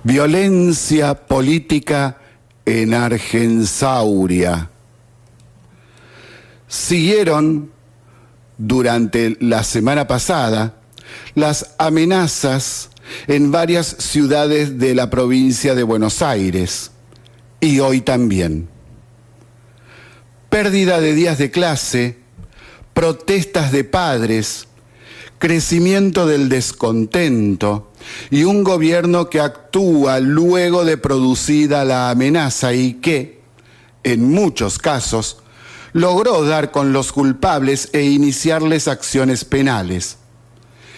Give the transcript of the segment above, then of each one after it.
Violencia política en Argensauria. Siguieron durante la semana pasada las amenazas en varias ciudades de la provincia de Buenos Aires y hoy también. Pérdida de días de clase, protestas de padres, crecimiento del descontento y un gobierno que actúa luego de producida la amenaza y que, en muchos casos, logró dar con los culpables e iniciarles acciones penales.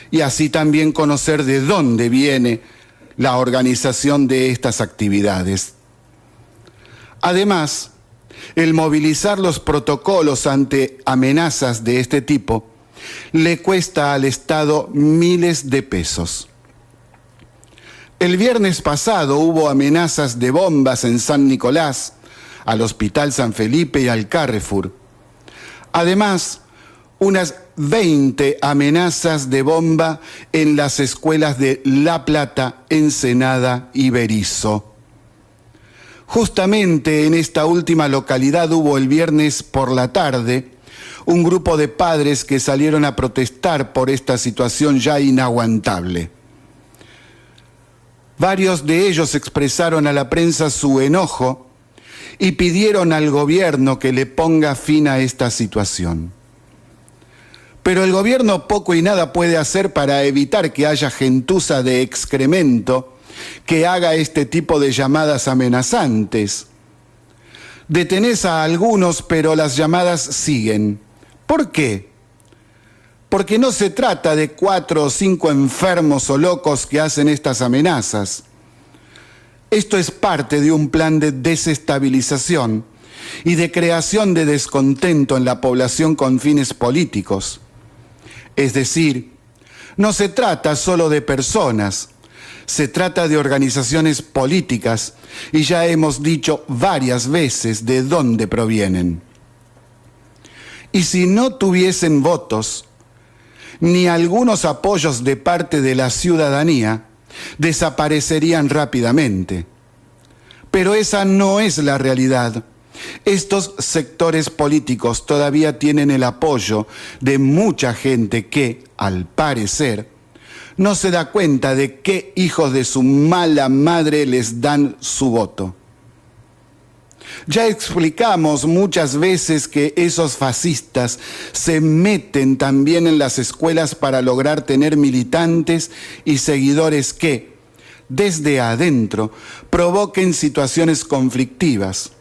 Y así también conocer de dónde viene la organización de estas actividades. Además, el movilizar los protocolos ante amenazas de este tipo le cuesta al Estado miles de pesos. El viernes pasado hubo amenazas de bombas en San Nicolás, al Hospital San Felipe y al Carrefour. Además, unas 20 amenazas de bomba en las escuelas de La Plata, Ensenada y Berisso. Justamente en esta última localidad hubo el viernes por la tarde un grupo de padres que salieron a protestar por esta situación ya inaguantable. Varios de ellos expresaron a la prensa su enojo y pidieron al gobierno que le ponga fin a esta situación. Pero el gobierno poco y nada puede hacer para evitar que haya gentuza de excremento que haga este tipo de llamadas amenazantes. Detenés a algunos, pero las llamadas siguen. ¿Por qué? Porque no se trata de 4 o 5 enfermos o locos que hacen estas amenazas. Esto es parte de un plan de desestabilización y de creación de descontento en la población con fines políticos. Es decir, no se trata solo de personas, se trata de organizaciones políticas y ya hemos dicho varias veces de dónde provienen. Y si no tuviesen votos, ni algunos apoyos de parte de la ciudadanía, desaparecerían rápidamente. Pero esa no es la realidad. Estos sectores políticos todavía tienen el apoyo de mucha gente que, al parecer, no se da cuenta de qué hijos de su mala madre les dan su voto. Ya explicamos muchas veces que esos fascistas se meten también en las escuelas para lograr tener militantes y seguidores que, desde adentro, provoquen situaciones conflictivas.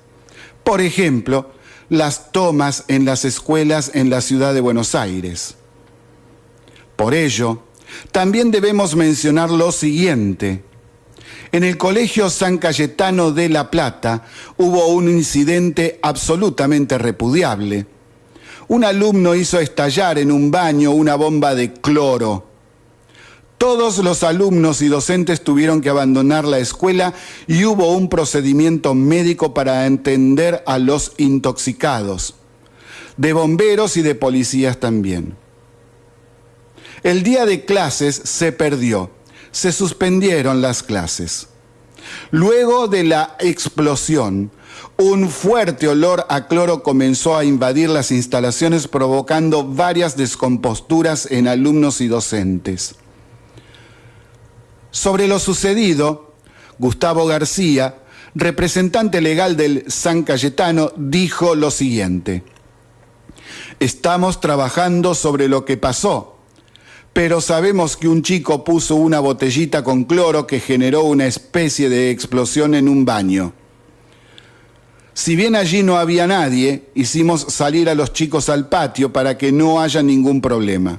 Por ejemplo, las tomas en las escuelas en la ciudad de Buenos Aires. Por ello, también debemos mencionar lo siguiente. En el Colegio San Cayetano de La Plata hubo un incidente absolutamente repudiable. Un alumno hizo estallar en un baño una bomba de cloro. Todos los alumnos y docentes tuvieron que abandonar la escuela y hubo un procedimiento médico para atender a los intoxicados, de bomberos y de policías también. El día de clases se perdió, se suspendieron las clases. Luego de la explosión, un fuerte olor a cloro comenzó a invadir las instalaciones, provocando varias descomposturas en alumnos y docentes. Sobre lo sucedido, Gustavo García, representante legal del San Cayetano, dijo lo siguiente: estamos trabajando sobre lo que pasó, pero sabemos que un chico puso una botellita con cloro que generó una especie de explosión en un baño. Si bien allí no había nadie, hicimos salir a los chicos al patio para que no haya ningún problema.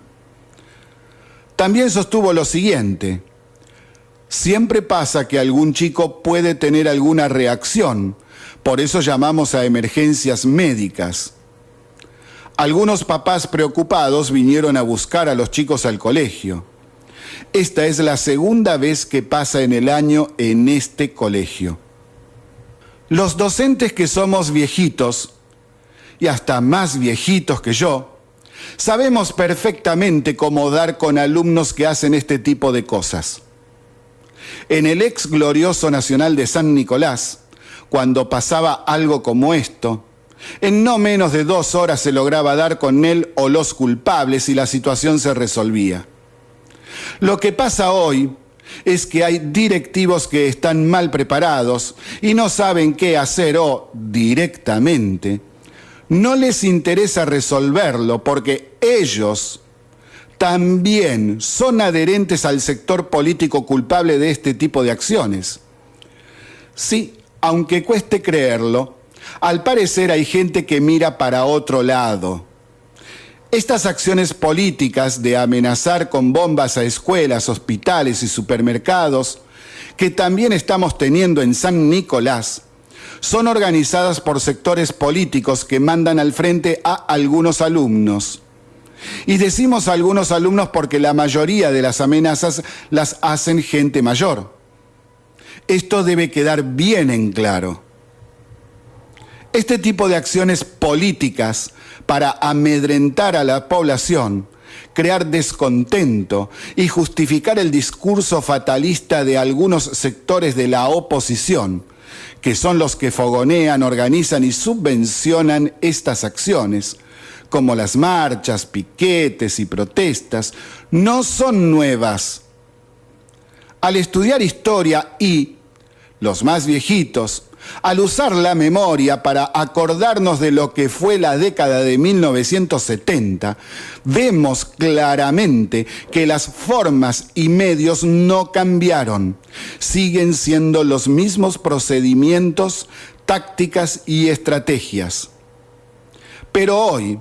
También sostuvo lo siguiente: siempre pasa que algún chico puede tener alguna reacción, por eso llamamos a emergencias médicas. Algunos papás preocupados vinieron a buscar a los chicos al colegio. Esta es la segunda vez que pasa en el año en este colegio. Los docentes que somos viejitos, y hasta más viejitos que yo, sabemos perfectamente cómo dar con alumnos que hacen este tipo de cosas. en el ex glorioso Nacional de San Nicolás, cuando pasaba algo como esto, en no menos de 2 horas se lograba dar con él o los culpables y la situación se resolvía. Lo que pasa hoy es que hay directivos que están mal preparados y no saben qué hacer o, directamente, no les interesa resolverlo porque ellos también son adherentes al sector político culpable de este tipo de acciones. Sí, aunque cueste creerlo, al parecer hay gente que mira para otro lado. Estas acciones políticas de amenazar con bombas a escuelas, hospitales y supermercados, que también estamos teniendo en San Nicolás, son organizadas por sectores políticos que mandan al frente a algunos alumnos. Y decimos algunos alumnos porque la mayoría de las amenazas las hacen gente mayor. Esto debe quedar bien en claro. Este tipo de acciones políticas para amedrentar a la población, crear descontento y justificar el discurso fatalista de algunos sectores de la oposición, que son los que fogonean, organizan y subvencionan estas acciones, como las marchas, piquetes y protestas, no son nuevas. Al estudiar historia y, los más viejitos, al usar la memoria para acordarnos de lo que fue la década de 1970, vemos claramente que las formas y medios no cambiaron. Siguen siendo los mismos procedimientos, tácticas y estrategias. Pero hoy,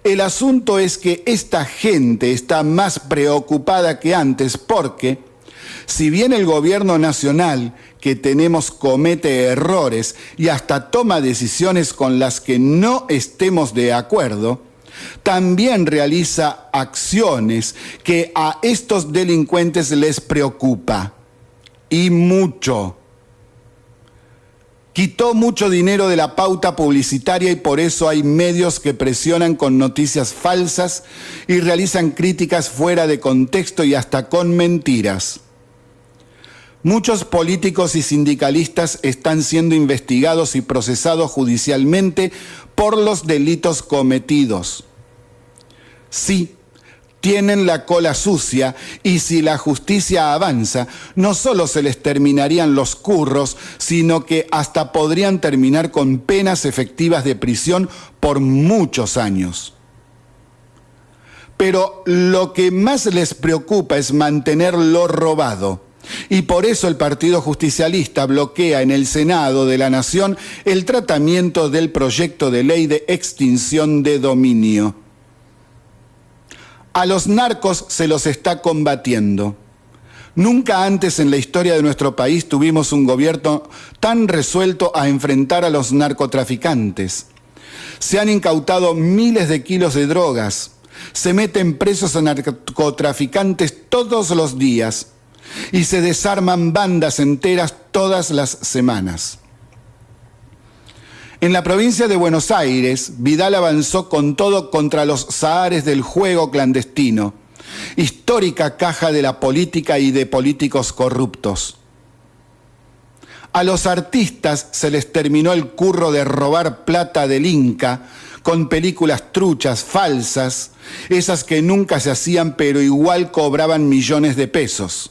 el asunto es que esta gente está más preocupada que antes porque, si bien el gobierno nacional que tenemos comete errores y hasta toma decisiones con las que no estemos de acuerdo, también realiza acciones que a estos delincuentes les preocupa. Y mucho. Quitó mucho dinero de la pauta publicitaria y por eso hay medios que presionan con noticias falsas y realizan críticas fuera de contexto y hasta con mentiras. Muchos políticos y sindicalistas están siendo investigados y procesados judicialmente por los delitos cometidos. Sí, tienen la cola sucia y si la justicia avanza, no solo se les terminarían los curros, sino que hasta podrían terminar con penas efectivas de prisión por muchos años. Pero lo que más les preocupa es mantener lo robado. Y por eso el Partido Justicialista bloquea en el Senado de la Nación el tratamiento del proyecto de ley de extinción de dominio. A los narcos se los está combatiendo. Nunca antes en la historia de nuestro país tuvimos un gobierno tan resuelto a enfrentar a los narcotraficantes. Se han incautado miles de kilos de drogas. Se meten presos a narcotraficantes todos los días. Y se desarman bandas enteras todas las semanas. En la provincia de Buenos Aires, Vidal avanzó con todo contra los zahares del juego clandestino, histórica caja de la política y de políticos corruptos. A los artistas se les terminó el curro de robar plata del Inca con películas truchas, falsas, esas que nunca se hacían pero igual cobraban millones de pesos.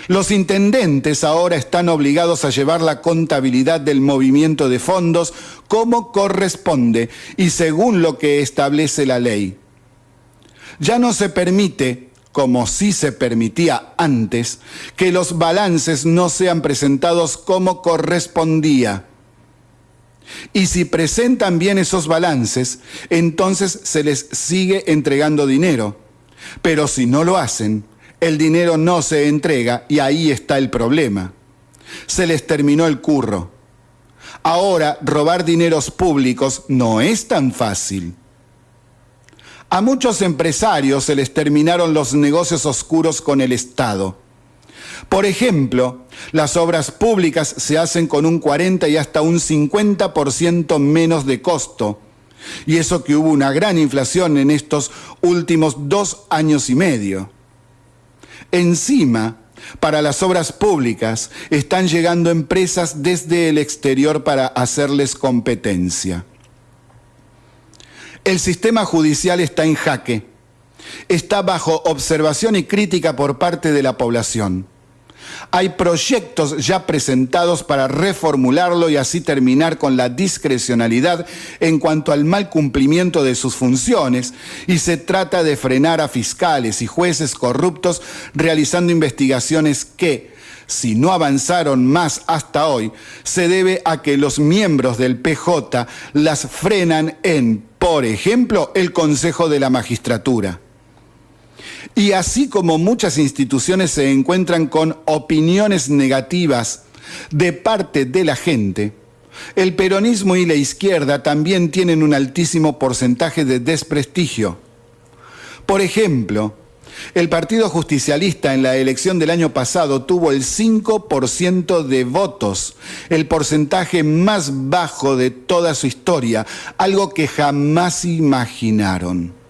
Los intendentes ahora están obligados a llevar la contabilidad del movimiento de fondos como corresponde y según lo que establece la ley. Ya no se permite, como sí se permitía antes, que los balances no sean presentados como correspondía. Y si presentan bien esos balances, entonces se les sigue entregando dinero. Pero si no lo hacen, el dinero no se entrega y ahí está el problema. Se les terminó el curro. Ahora, robar dineros públicos no es tan fácil. A muchos empresarios se les terminaron los negocios oscuros con el Estado. Por ejemplo, las obras públicas se hacen con un 40 y hasta un 50% menos de costo. Y eso que hubo una gran inflación en estos últimos 2 años y medio. Encima, Para las obras públicas están llegando empresas desde el exterior para hacerles competencia. El sistema judicial está en jaque. Está bajo observación y crítica por parte de la población. Hay proyectos ya presentados para reformularlo y así terminar con la discrecionalidad en cuanto al mal cumplimiento de sus funciones, y se trata de frenar a fiscales y jueces corruptos realizando investigaciones que, si no avanzaron más hasta hoy, se debe a que los miembros del PJ las frenan en, por ejemplo, el Consejo de la Magistratura. Y así como muchas instituciones se encuentran con opiniones negativas de parte de la gente, el peronismo y la izquierda también tienen un altísimo porcentaje de desprestigio. Por ejemplo, el Partido Justicialista en la elección del año pasado tuvo el 5% de votos, el porcentaje más bajo de toda su historia, algo que jamás imaginaron.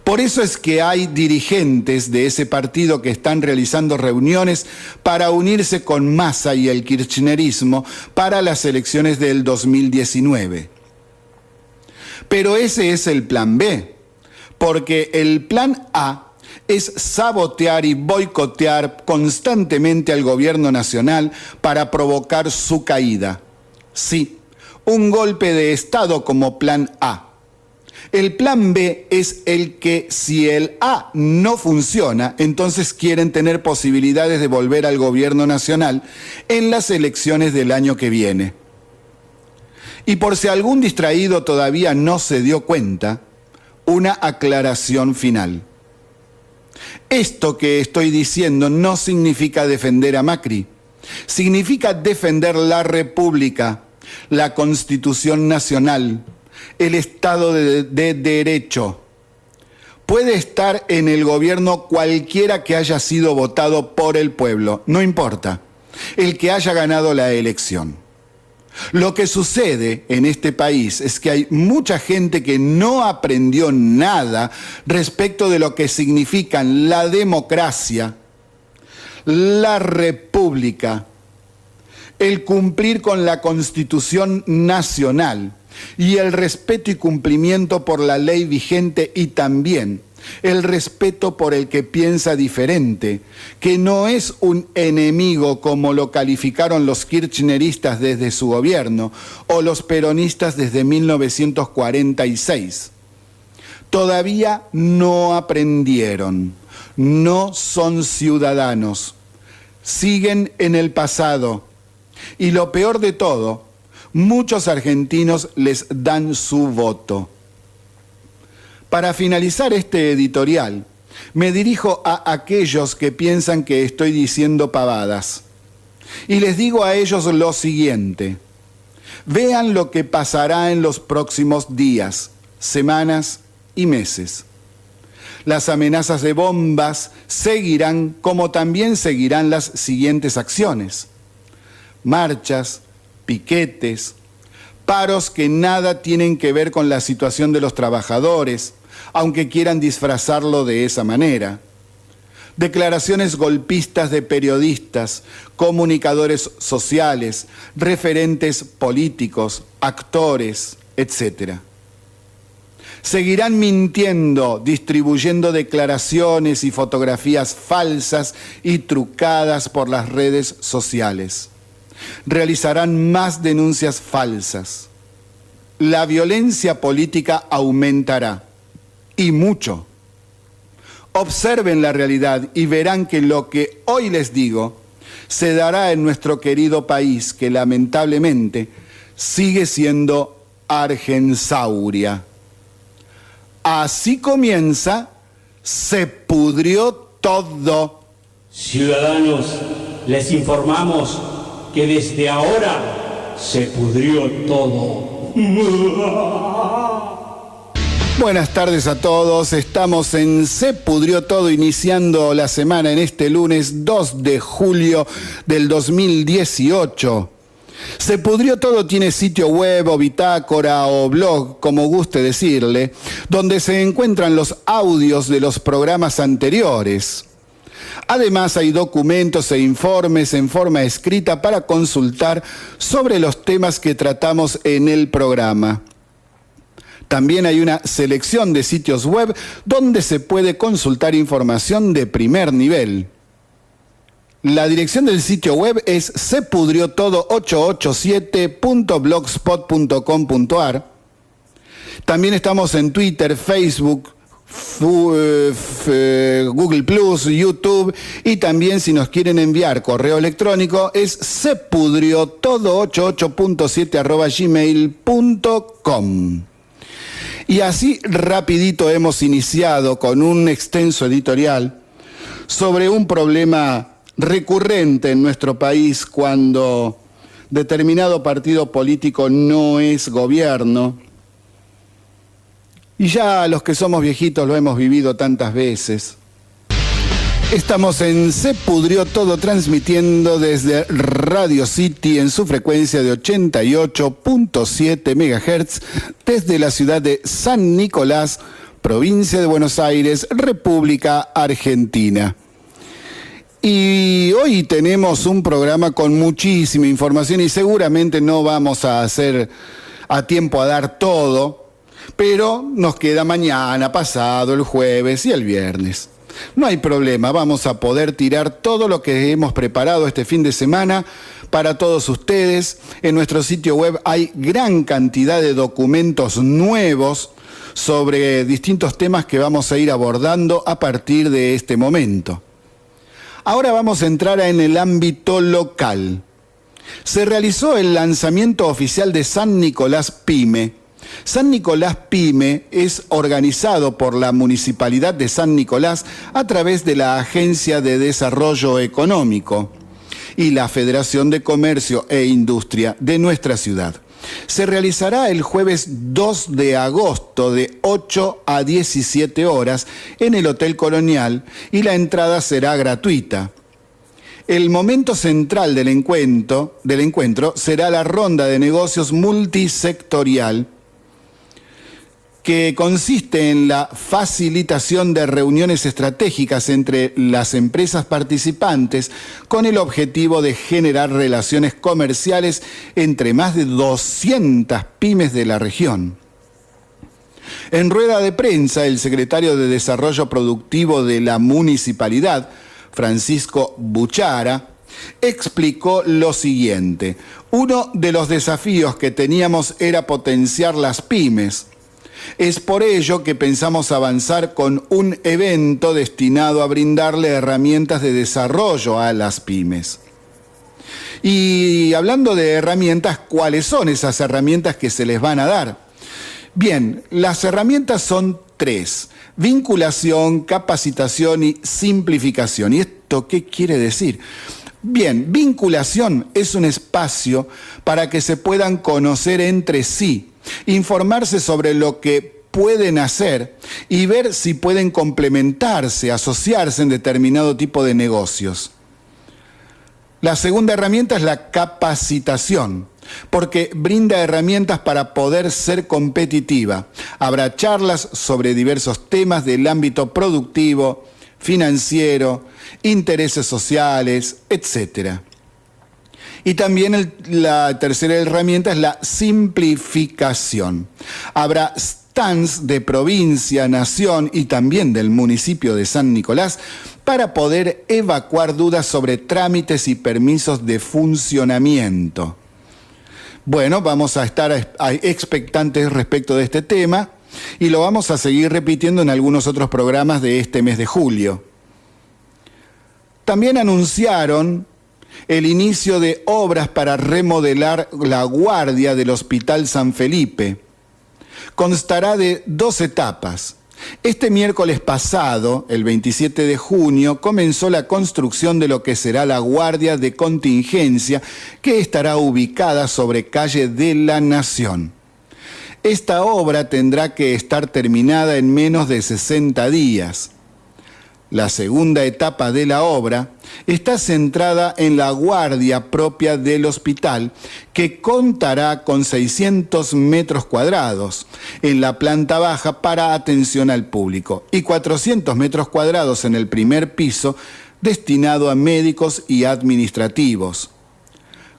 Por eso es que hay dirigentes de ese partido que están realizando reuniones para unirse con Massa y el kirchnerismo para las elecciones del 2019. Pero ese es el plan B, porque el plan A es sabotear y boicotear constantemente al gobierno nacional para provocar su caída. Sí, un golpe de Estado como plan A. El plan B es el que, si el A no funciona, entonces quieren tener posibilidades de volver al gobierno nacional en las elecciones del año que viene. Y por si algún distraído todavía no se dio cuenta, una aclaración final. Esto que estoy diciendo no significa defender a Macri, significa defender la República, la Constitución Nacional, el Estado de Derecho. Puede estar en el gobierno cualquiera que haya sido votado por el pueblo, no importa, el que haya ganado la elección. Lo que sucede en este país es que hay mucha gente que no aprendió nada respecto de lo que significan la democracia, la república, el cumplir con la Constitución Nacional y el respeto y cumplimiento por la ley vigente, y también el respeto por el que piensa diferente, que no es un enemigo como lo calificaron los kirchneristas desde su gobierno o los peronistas desde 1946. Todavía no aprendieron, no son ciudadanos, siguen en el pasado. Y lo peor de todo, muchos argentinos les dan su voto. Para finalizar este editorial, me dirijo a aquellos que piensan que estoy diciendo pavadas. Y les digo a ellos lo siguiente: vean lo que pasará en los próximos días, semanas y meses. Las amenazas de bombas seguirán, como también seguirán las siguientes acciones: marchas, piquetes, paros que nada tienen que ver con la situación de los trabajadores, aunque quieran disfrazarlo de esa manera. Declaraciones golpistas de periodistas, comunicadores sociales, referentes políticos, actores, etc. Seguirán mintiendo, distribuyendo declaraciones y fotografías falsas y trucadas por las redes sociales. Realizarán más denuncias falsas. La violencia política aumentará, y mucho. Observen la realidad y verán que lo que hoy les digo se dará en nuestro querido país, que lamentablemente sigue siendo Argensauria. Así comienza Se Pudrió Todo. Ciudadanos, les informamos que desde ahora se pudrió todo. Buenas tardes a todos, estamos en Se Pudrió Todo, iniciando la semana en este lunes 2 de julio del 2018. Se Pudrió Todo tiene sitio web o bitácora o blog, como guste decirle, donde se encuentran los audios de los programas anteriores. Además, hay documentos e informes en forma escrita para consultar sobre los temas que tratamos en el programa. También hay una selección de sitios web donde se puede consultar información de primer nivel. La dirección del sitio web es sepudriotodo887.blogspot.com.ar. También estamos en Twitter, Facebook, Google Plus, YouTube, y también si nos quieren enviar correo electrónico es sepudriotodo887@gmail.com. Y así rapidito hemos iniciado con un extenso editorial sobre un problema recurrente en nuestro país cuando determinado partido político no es gobierno. Y ya los que somos viejitos lo hemos vivido tantas veces. Estamos en Se Pudrió Todo, transmitiendo desde Radio City en su frecuencia de 88.7 MHz desde la ciudad de San Nicolás, provincia de Buenos Aires, República Argentina. Y hoy tenemos un programa con muchísima información y seguramente no vamos a hacer a tiempo a dar todo, pero nos queda mañana, pasado, el jueves y el viernes. No hay problema, vamos a poder tirar todo lo que hemos preparado este fin de semana para todos ustedes. En nuestro sitio web hay gran cantidad de documentos nuevos sobre distintos temas que vamos a ir abordando a partir de este momento. Ahora vamos a entrar en el ámbito local. Se realizó el lanzamiento oficial de San Nicolás Pyme. San Nicolás Pyme es organizado por la Municipalidad de San Nicolás a través de la Agencia de Desarrollo Económico y la Federación de Comercio e Industria de nuestra ciudad. Se realizará el jueves 2 de agosto de 8 a 17 horas en el Hotel Colonial y la entrada será gratuita. El momento central del encuentro será la ronda de negocios multisectorial, que consiste en la facilitación de reuniones estratégicas entre las empresas participantes con el objetivo de generar relaciones comerciales entre más de 200 pymes de la región. En rueda de prensa, el secretario de Desarrollo Productivo de la Municipalidad, Francisco Buchara, explicó lo siguiente: uno de los desafíos que teníamos era potenciar las pymes. Es por ello que pensamos avanzar con un evento destinado a brindarle herramientas de desarrollo a las pymes. Y hablando de herramientas, ¿cuáles son esas herramientas que se les van a dar? Bien, las herramientas son 3: vinculación, capacitación y simplificación. ¿Y esto qué quiere decir? Bien, vinculación es un espacio para que se puedan conocer entre sí, informarse sobre lo que pueden hacer y ver si pueden complementarse, asociarse en determinado tipo de negocios. La segunda herramienta es la capacitación, porque brinda herramientas para poder ser competitiva. Habrá charlas sobre diversos temas del ámbito productivo, financiero, intereses sociales, etc. Y también la tercera herramienta es la simplificación. Habrá stands de provincia, nación y también del municipio de San Nicolás para poder evacuar dudas sobre trámites y permisos de funcionamiento. Bueno, vamos a estar expectantes respecto de este tema y lo vamos a seguir repitiendo en algunos otros programas de este mes de julio. También anunciaron el inicio de obras para remodelar la guardia del Hospital San Felipe. Constará de 2 etapas. Este miércoles pasado, el 27 de junio, comenzó la construcción de lo que será la guardia de contingencia, que estará ubicada sobre calle de la Nación. Esta obra tendrá que estar terminada en menos de 60 días. La segunda etapa de la obra está centrada en la guardia propia del hospital, que contará con 600 metros cuadrados en la planta baja para atención al público y 400 metros cuadrados en el primer piso destinado a médicos y administrativos.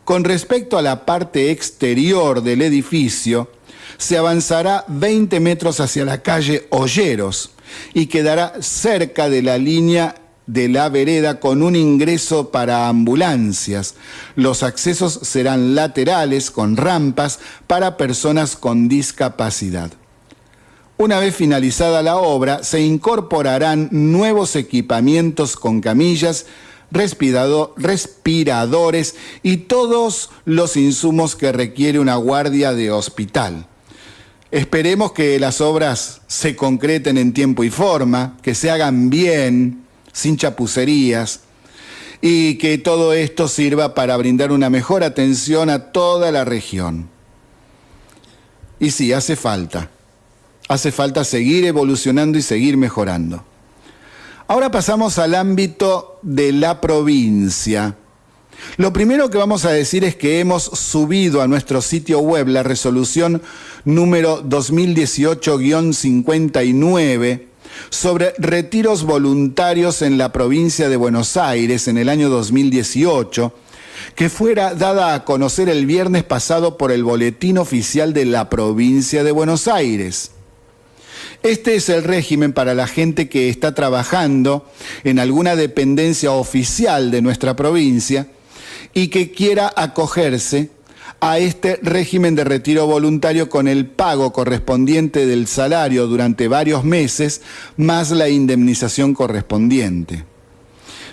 Con respecto a la parte exterior del edificio, se avanzará 20 metros hacia la calle Olleros y quedará cerca de la línea de la vereda con un ingreso para ambulancias. Los accesos serán laterales con rampas para personas con discapacidad. Una vez finalizada la obra, se incorporarán nuevos equipamientos con camillas, respiradores y todos los insumos que requiere una guardia de hospital. Esperemos que las obras se concreten en tiempo y forma, que se hagan bien, sin chapucerías, y que todo esto sirva para brindar una mejor atención a toda la región. Y sí, hace falta seguir evolucionando y seguir mejorando. Ahora pasamos al ámbito de la provincia. Lo primero que vamos a decir es que hemos subido a nuestro sitio web la resolución número 2018-59 sobre retiros voluntarios en la provincia de Buenos Aires en el año 2018, que fuera dada a conocer el viernes pasado por el Boletín Oficial de la provincia de Buenos Aires. Este es el régimen para la gente que está trabajando en alguna dependencia oficial de nuestra provincia y que quiera acogerse a este régimen de retiro voluntario con el pago correspondiente del salario durante varios meses, más la indemnización correspondiente.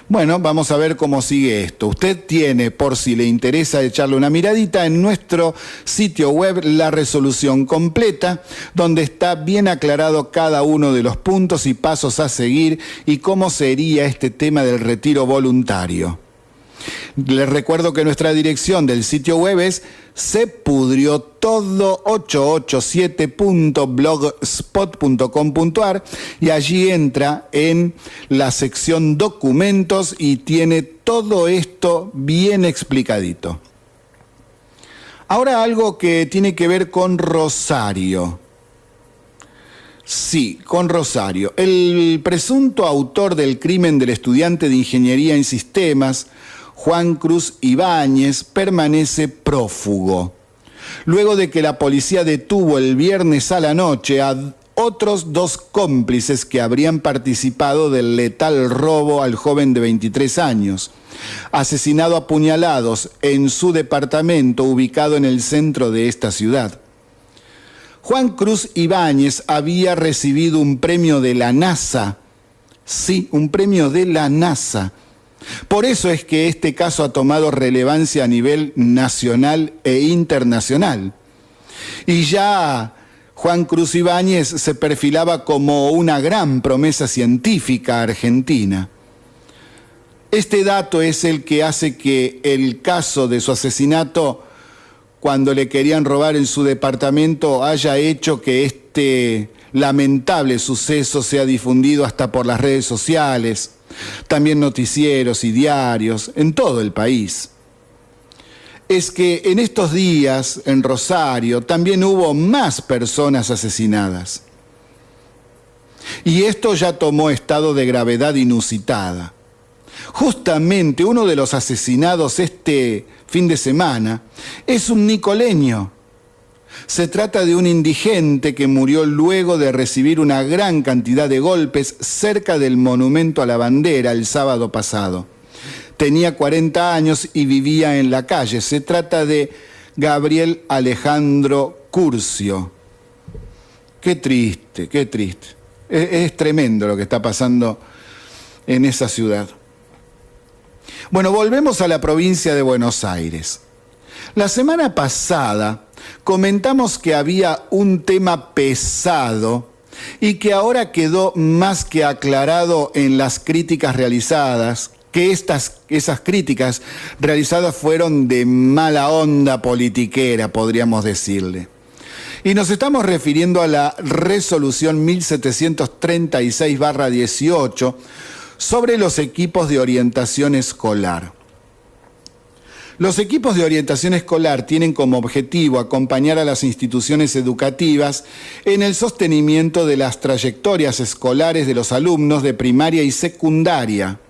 Bueno, vamos a ver cómo sigue esto. Usted tiene, por si le interesa echarle una miradita, en nuestro sitio web la resolución completa, donde está bien aclarado cada uno de los puntos y pasos a seguir y cómo sería este tema del retiro voluntario. Les recuerdo que nuestra dirección del sitio web es sepudriotodo887.blogspot.com.ar y allí entra en la sección documentos y tiene todo esto bien explicadito. Ahora algo que tiene que ver con Rosario. Sí, con Rosario. El presunto autor del crimen del estudiante de Ingeniería en Sistemas, Juan Cruz Ibáñez, permanece prófugo. Luego de que la policía detuvo el viernes a la noche a otros 2 cómplices que habrían participado del letal robo al joven de 23 años, asesinado a puñalados en su departamento ubicado en el centro de esta ciudad. Juan Cruz Ibáñez había recibido un premio de la NASA. Sí, un premio de la NASA. Por eso es que este caso ha tomado relevancia a nivel nacional e internacional. Y ya Juan Cruz Ibáñez se perfilaba como una gran promesa científica argentina. Este dato es el que hace que el caso de su asesinato, cuando le querían robar en su departamento, haya hecho que este lamentable suceso sea difundido hasta por las redes sociales, también noticieros y diarios en todo el país. Es que en estos días en Rosario también hubo más personas asesinadas. Y esto ya tomó estado de gravedad inusitada. Justamente uno de los asesinados este fin de semana es un nicoleño. Se trata de un indigente que murió luego de recibir una gran cantidad de golpes cerca del Monumento a la Bandera el sábado pasado. Tenía 40 años y vivía en la calle. Se trata de Gabriel Alejandro Curcio. Qué triste, qué triste. Es tremendo lo que está pasando en esa ciudad. Bueno, volvemos a la provincia de Buenos Aires. La semana pasada comentamos que había un tema pesado y que ahora quedó más que aclarado en las críticas realizadas, que esas críticas realizadas fueron de mala onda politiquera, podríamos decirle. Y nos estamos refiriendo a la resolución 1736/18 sobre los equipos de orientación escolar. Los equipos de orientación escolar tienen como objetivo acompañar a las instituciones educativas en el sostenimiento de las trayectorias escolares de los alumnos de primaria y secundaria.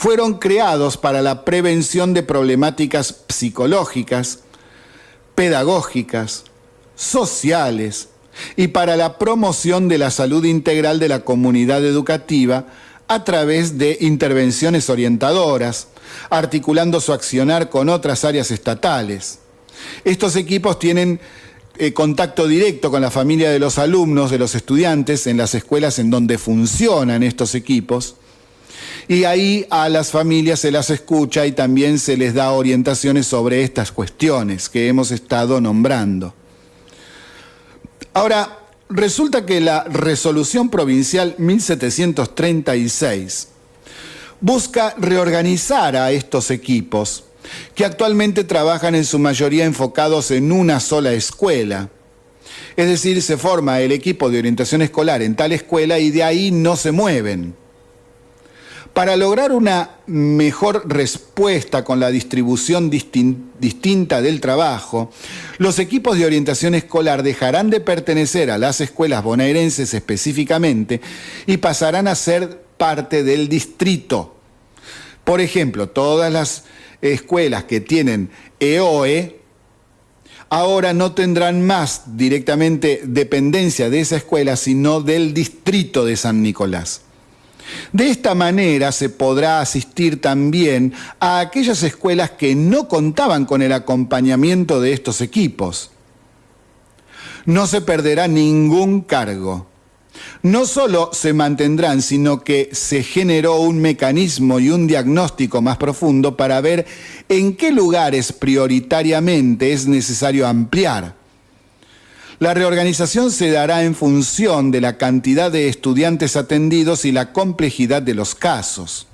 fueron creados para la prevención de problemáticas psicológicas, pedagógicas, sociales y para la promoción de la salud integral de la comunidad educativa a través de intervenciones orientadoras, articulando su accionar con otras áreas estatales. Estos equipos tienen contacto directo con la familia de los alumnos, de los estudiantes, en las escuelas en donde funcionan estos equipos, y ahí a las familias se las escucha y también se les da orientaciones sobre estas cuestiones que hemos estado nombrando. Ahora, resulta que la Resolución Provincial 1736 busca reorganizar a estos equipos que actualmente trabajan en su mayoría enfocados en una sola escuela. Es decir, se forma el equipo de orientación escolar en tal escuela y de ahí no se mueven. Para lograr una mejor respuesta con la distribución distinta del trabajo, los equipos de orientación escolar dejarán de pertenecer a las escuelas bonaerenses específicamente y pasarán a ser parte del distrito. Por ejemplo, todas las escuelas que tienen EOE ahora no tendrán más directamente dependencia de esa escuela, sino del distrito de San Nicolás. De esta manera se podrá asistir también a aquellas escuelas que no contaban con el acompañamiento de estos equipos. No se perderá ningún cargo. No solo se mantendrán, sino que se generó un mecanismo y un diagnóstico más profundo para ver en qué lugares prioritariamente es necesario ampliar. La reorganización se dará en función de la cantidad de estudiantes atendidos y la complejidad de los casos.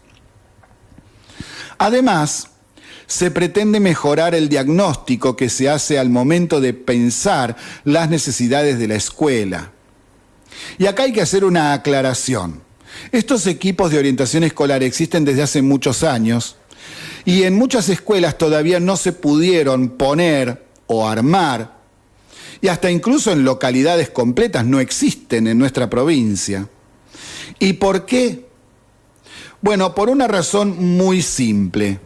Además, se pretende mejorar el diagnóstico que se hace al momento de pensar las necesidades de la escuela. Y acá hay que hacer una aclaración. Estos equipos de orientación escolar existen desde hace muchos años y en muchas escuelas todavía no se pudieron poner o armar, y hasta incluso en localidades completas no existen en nuestra provincia. ¿Y por qué? Bueno, por una razón muy simple.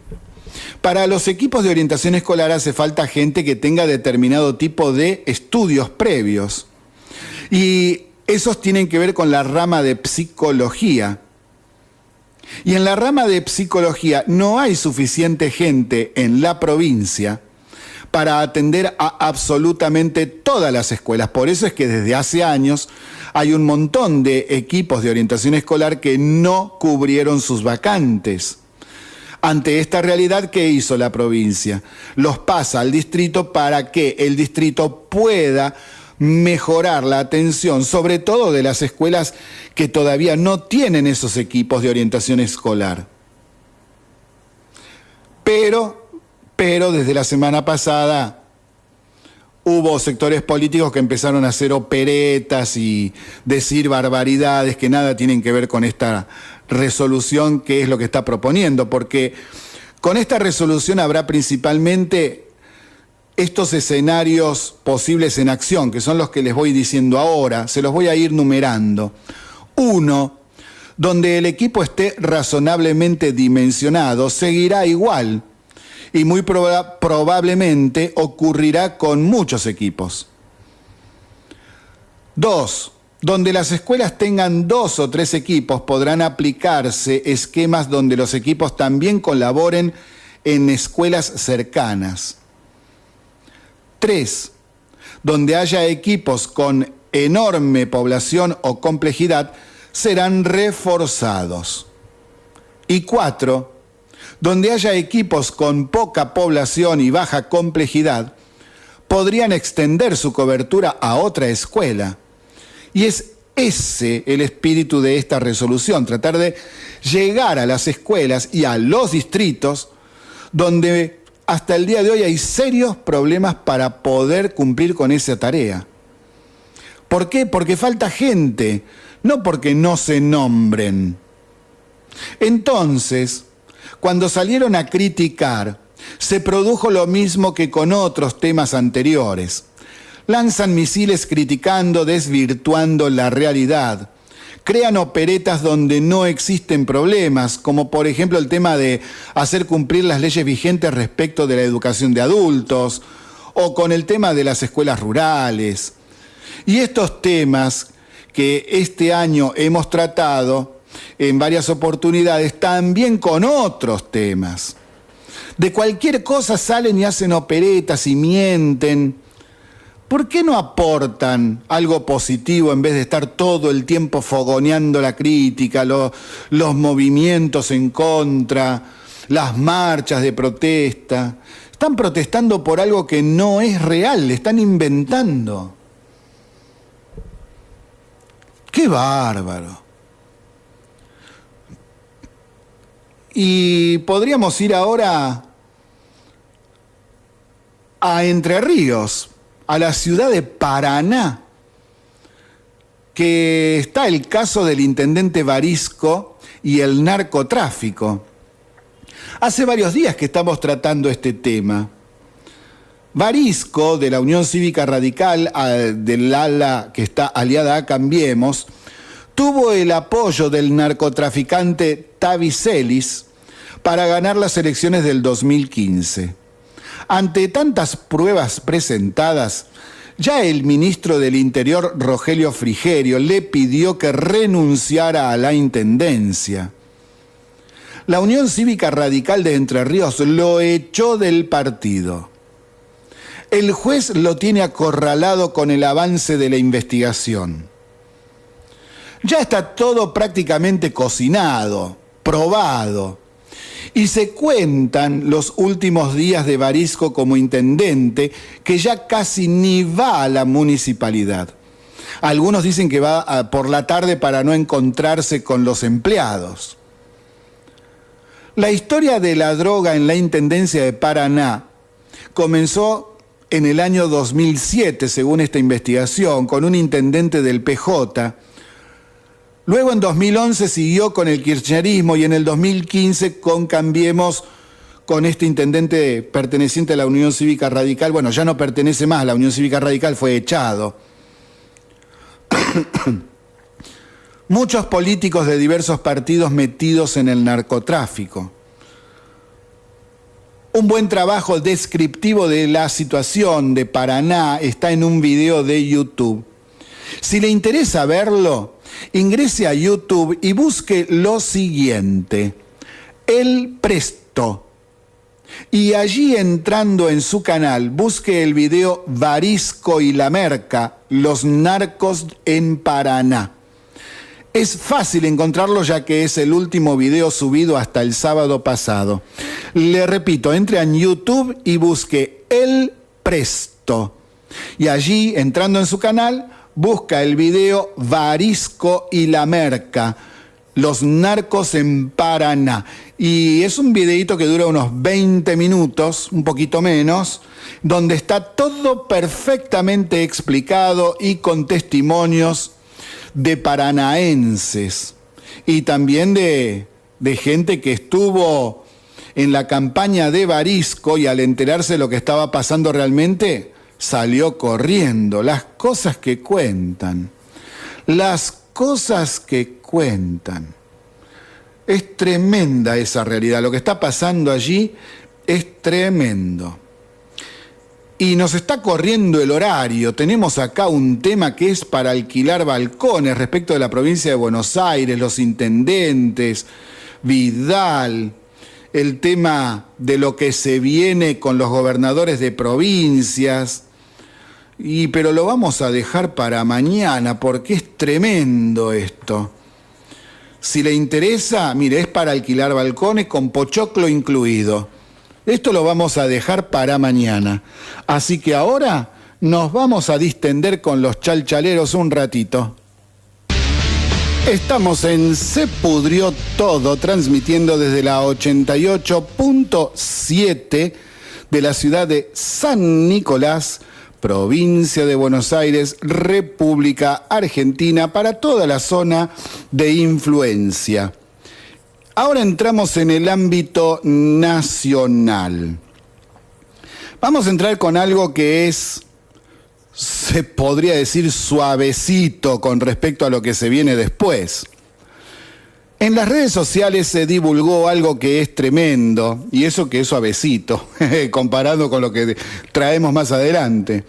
Para los equipos de orientación escolar hace falta gente que tenga determinado tipo de estudios previos. Y esos tienen que ver con la rama de psicología. Y en la rama de psicología no hay suficiente gente en la provincia para atender a absolutamente todas las escuelas. Por eso es que desde hace años hay un montón de equipos de orientación escolar que no cubrieron sus vacantes. Ante esta realidad, ¿qué hizo la provincia? Los pasa al distrito para que el distrito pueda mejorar la atención, sobre todo de las escuelas que todavía no tienen esos equipos de orientación escolar. Pero desde la semana pasada hubo sectores políticos que empezaron a hacer operetas y decir barbaridades que nada tienen que ver con esta resolución, que es lo que está proponiendo, porque con esta resolución habrá principalmente estos escenarios posibles en acción, que son los que les voy diciendo ahora, se los voy a ir numerando. 1, donde el equipo esté razonablemente dimensionado, seguirá igual, y muy probablemente ocurrirá con muchos equipos. 2, donde las escuelas tengan 2 o 3 equipos, podrán aplicarse esquemas donde los equipos también colaboren en escuelas cercanas. 3, donde haya equipos con enorme población o complejidad, serán reforzados. Y 4, donde haya equipos con poca población y baja complejidad, podrían extender su cobertura a otra escuela. Y es ese el espíritu de esta resolución, tratar de llegar a las escuelas y a los distritos donde hasta el día de hoy hay serios problemas para poder cumplir con esa tarea. ¿Por qué? Porque falta gente, no porque no se nombren. Entonces, cuando salieron a criticar, se produjo lo mismo que con otros temas anteriores. Lanzan misiles criticando, desvirtuando la realidad, Crean operetas donde no existen problemas, como por ejemplo el tema de hacer cumplir las leyes vigentes respecto de la educación de adultos, o con el tema de las escuelas rurales. Y estos temas que este año hemos tratado en varias oportunidades, también con otros temas. De cualquier cosa salen y hacen operetas y mienten. ¿Por qué no aportan algo positivo en vez de estar todo el tiempo fogoneando la crítica, los movimientos en contra, las marchas de protesta? Están protestando por algo que no es real, le están inventando. ¡Qué bárbaro! Y podríamos ir ahora a Entre Ríos, a la ciudad de Paraná, que está el caso del intendente Barisco y el narcotráfico. Hace varios días que estamos tratando este tema. Barisco, de la Unión Cívica Radical, del ala que está aliada a Cambiemos, tuvo el apoyo del narcotraficante Tavi Celis para ganar las elecciones del 2015. Ante tantas pruebas presentadas, ya el ministro del Interior, Rogelio Frigerio, le pidió que renunciara a la intendencia. La Unión Cívica Radical de Entre Ríos lo echó del partido. El juez lo tiene acorralado con el avance de la investigación. Ya está todo prácticamente cocinado, probado. Y se cuentan los últimos días de Barisco como intendente, que ya casi ni va a la municipalidad. Algunos dicen que va por la tarde para no encontrarse con los empleados. La historia de la droga en la intendencia de Paraná comenzó en el año 2007, según esta investigación, con un intendente del PJ. Luego en 2011 siguió con el kirchnerismo y en el 2015 con Cambiemos, con este intendente perteneciente a la Unión Cívica Radical. Bueno, ya no pertenece más, la Unión Cívica Radical fue echado. Muchos políticos de diversos partidos metidos en el narcotráfico. Un buen trabajo descriptivo de la situación de Paraná está en un video de YouTube. Si le interesa verlo, ingrese a YouTube y busque lo siguiente: El Presto. Y allí, entrando en su canal, busque el video Barisco y la Merca, los narcos en Paraná. Es fácil encontrarlo, ya que es el último video subido hasta el sábado pasado. Le repito, entre en YouTube y busque El Presto. Y allí, entrando en su canal, busca el video Barisco y la Merca, los narcos en Paraná. Y es un videito que dura unos 20 minutos, un poquito menos, donde está todo perfectamente explicado y con testimonios de paranaenses y también de gente que estuvo en la campaña de Barisco y al enterarse de lo que estaba pasando realmente salió corriendo. Las cosas que cuentan. Es tremenda esa realidad. Lo que está pasando allí es tremendo. Y nos está corriendo el horario. Tenemos acá un tema que es para alquilar balcones respecto de la provincia de Buenos Aires, los intendentes, Vidal, el tema de lo que se viene con los gobernadores de provincias. Pero lo vamos a dejar para mañana porque es tremendo esto. Si le interesa, mire, es para alquilar balcones con pochoclo incluido. Esto lo vamos a dejar para mañana. Así que ahora nos vamos a distender con los chalchaleros un ratito. Estamos en Se Pudrió Todo, transmitiendo desde la 88.7 de la ciudad de San Nicolás, provincia de Buenos Aires, República Argentina, para toda la zona de influencia. Ahora entramos en el ámbito nacional. Vamos a entrar con algo que es se podría decir suavecito con respecto a lo que se viene después. En las redes sociales se divulgó algo que es tremendo, y eso que es suavecito, comparado con lo que traemos más adelante.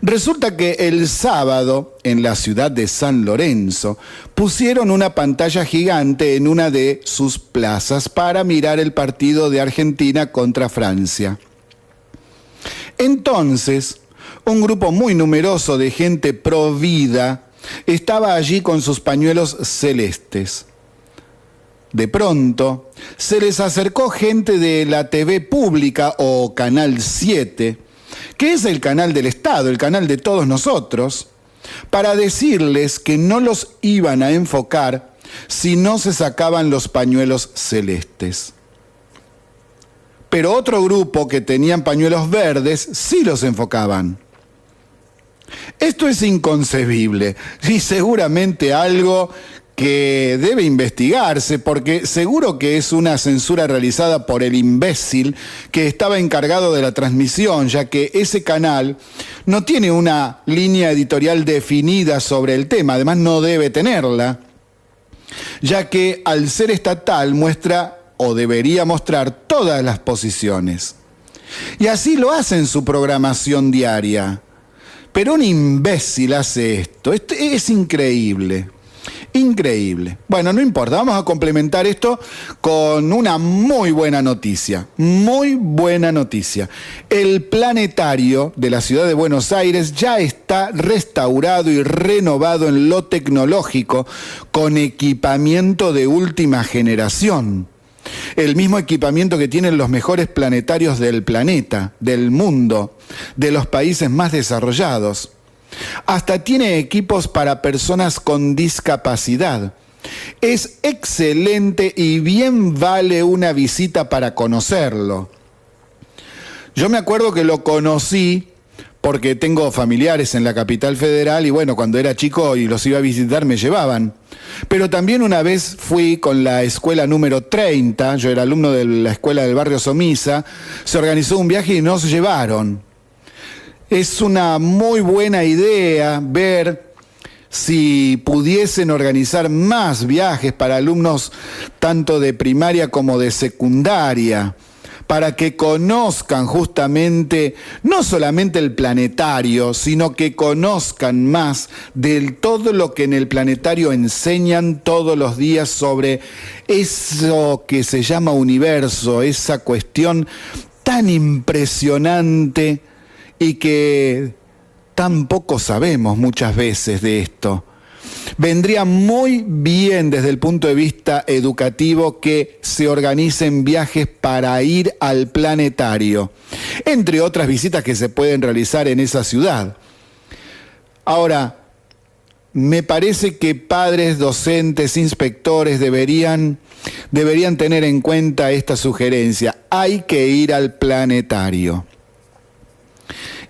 Resulta que el sábado, en la ciudad de San Lorenzo, pusieron una pantalla gigante en una de sus plazas para mirar el partido de Argentina contra Francia. Entonces, un grupo muy numeroso de gente pro vida estaba allí con sus pañuelos celestes. De pronto, se les acercó gente de la TV pública o Canal 7, que es el canal del Estado, el canal de todos nosotros, para decirles que no los iban a enfocar si no se sacaban los pañuelos celestes. Pero otro grupo que tenían pañuelos verdes sí los enfocaban. Esto es inconcebible y seguramente algo que debe investigarse, porque seguro que es una censura realizada por el imbécil que estaba encargado de la transmisión, ya que ese canal no tiene una línea editorial definida sobre el tema, además no debe tenerla, ya que al ser estatal muestra o debería mostrar todas las posiciones. Y así lo hace en su programación diaria. Pero un imbécil hace esto. Esto es increíble. Increíble. Bueno, no importa, vamos a complementar esto con una muy buena noticia. Muy buena noticia. El planetario de la ciudad de Buenos Aires ya está restaurado y renovado en lo tecnológico con equipamiento de última generación. El mismo equipamiento que tienen los mejores planetarios del planeta, del mundo, de los países más desarrollados. Hasta tiene equipos para personas con discapacidad. Es excelente y bien vale una visita para conocerlo. Yo me acuerdo que lo conocí porque tengo familiares en la capital federal y bueno, cuando era chico y los iba a visitar me llevaban. Pero también una vez fui con la escuela número 30, yo era alumno de la escuela del barrio Somisa, se organizó un viaje y nos llevaron. Es una muy buena idea ver si pudiesen organizar más viajes para alumnos tanto de primaria como de secundaria, para que conozcan justamente no solamente el planetario, sino que conozcan más de todo lo que en el planetario enseñan todos los días sobre eso que se llama universo, esa cuestión tan impresionante y que tan poco sabemos muchas veces de esto. Vendría muy bien desde el punto de vista educativo que se organicen viajes para ir al planetario, entre otras visitas que se pueden realizar en esa ciudad. Ahora, me parece que padres, docentes, inspectores deberían tener en cuenta esta sugerencia. Hay que ir al planetario.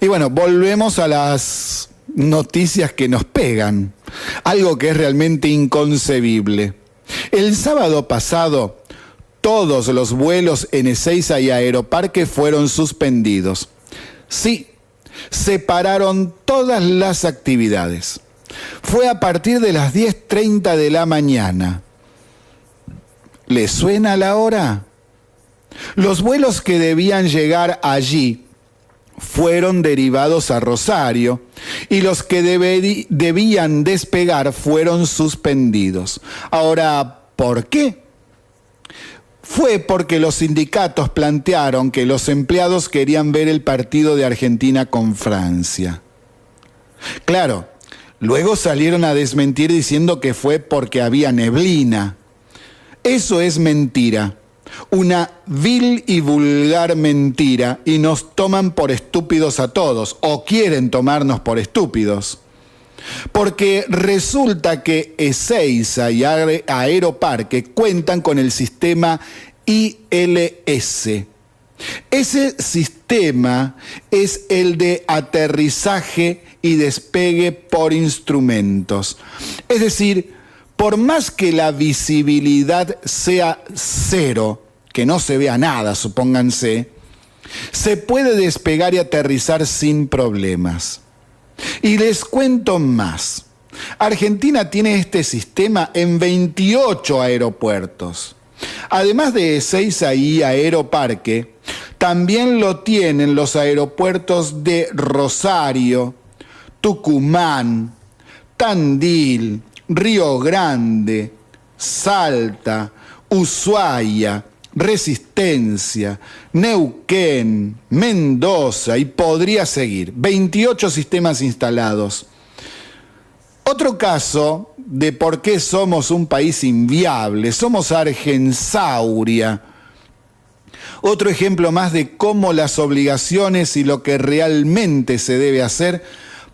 Y bueno, volvemos a las noticias que nos pegan, algo que es realmente inconcebible. El sábado pasado, todos los vuelos en Ezeiza y Aeroparque fueron suspendidos. Sí, se pararon todas las actividades. Fue a partir de las 10:30 de la mañana. ¿Les suena la hora? Los vuelos que debían llegar allí fueron derivados a Rosario y los que debían despegar fueron suspendidos. Ahora, ¿por qué? Fue porque los sindicatos plantearon que los empleados querían ver el partido de Argentina con Francia. Claro, luego salieron a desmentir diciendo que fue porque había neblina. Eso es mentira. Una vil y vulgar mentira, y nos toman por estúpidos a todos, o quieren tomarnos por estúpidos. Porque resulta que Ezeiza y Aeroparque cuentan con el sistema ILS. Ese sistema es el de aterrizaje y despegue por instrumentos. Es decir, por más que la visibilidad sea cero, que no se vea nada, supónganse, se puede despegar y aterrizar sin problemas. Y les cuento más. Argentina tiene este sistema en 28 aeropuertos. Además de Ezeiza y Aeroparque, también lo tienen los aeropuertos de Rosario, Tucumán, Tandil, Río Grande, Salta, Ushuaia, Resistencia, Neuquén, Mendoza y podría seguir. 28 sistemas instalados. Otro caso de por qué somos un país inviable, somos Argensauria. Otro ejemplo más de cómo las obligaciones y lo que realmente se debe hacer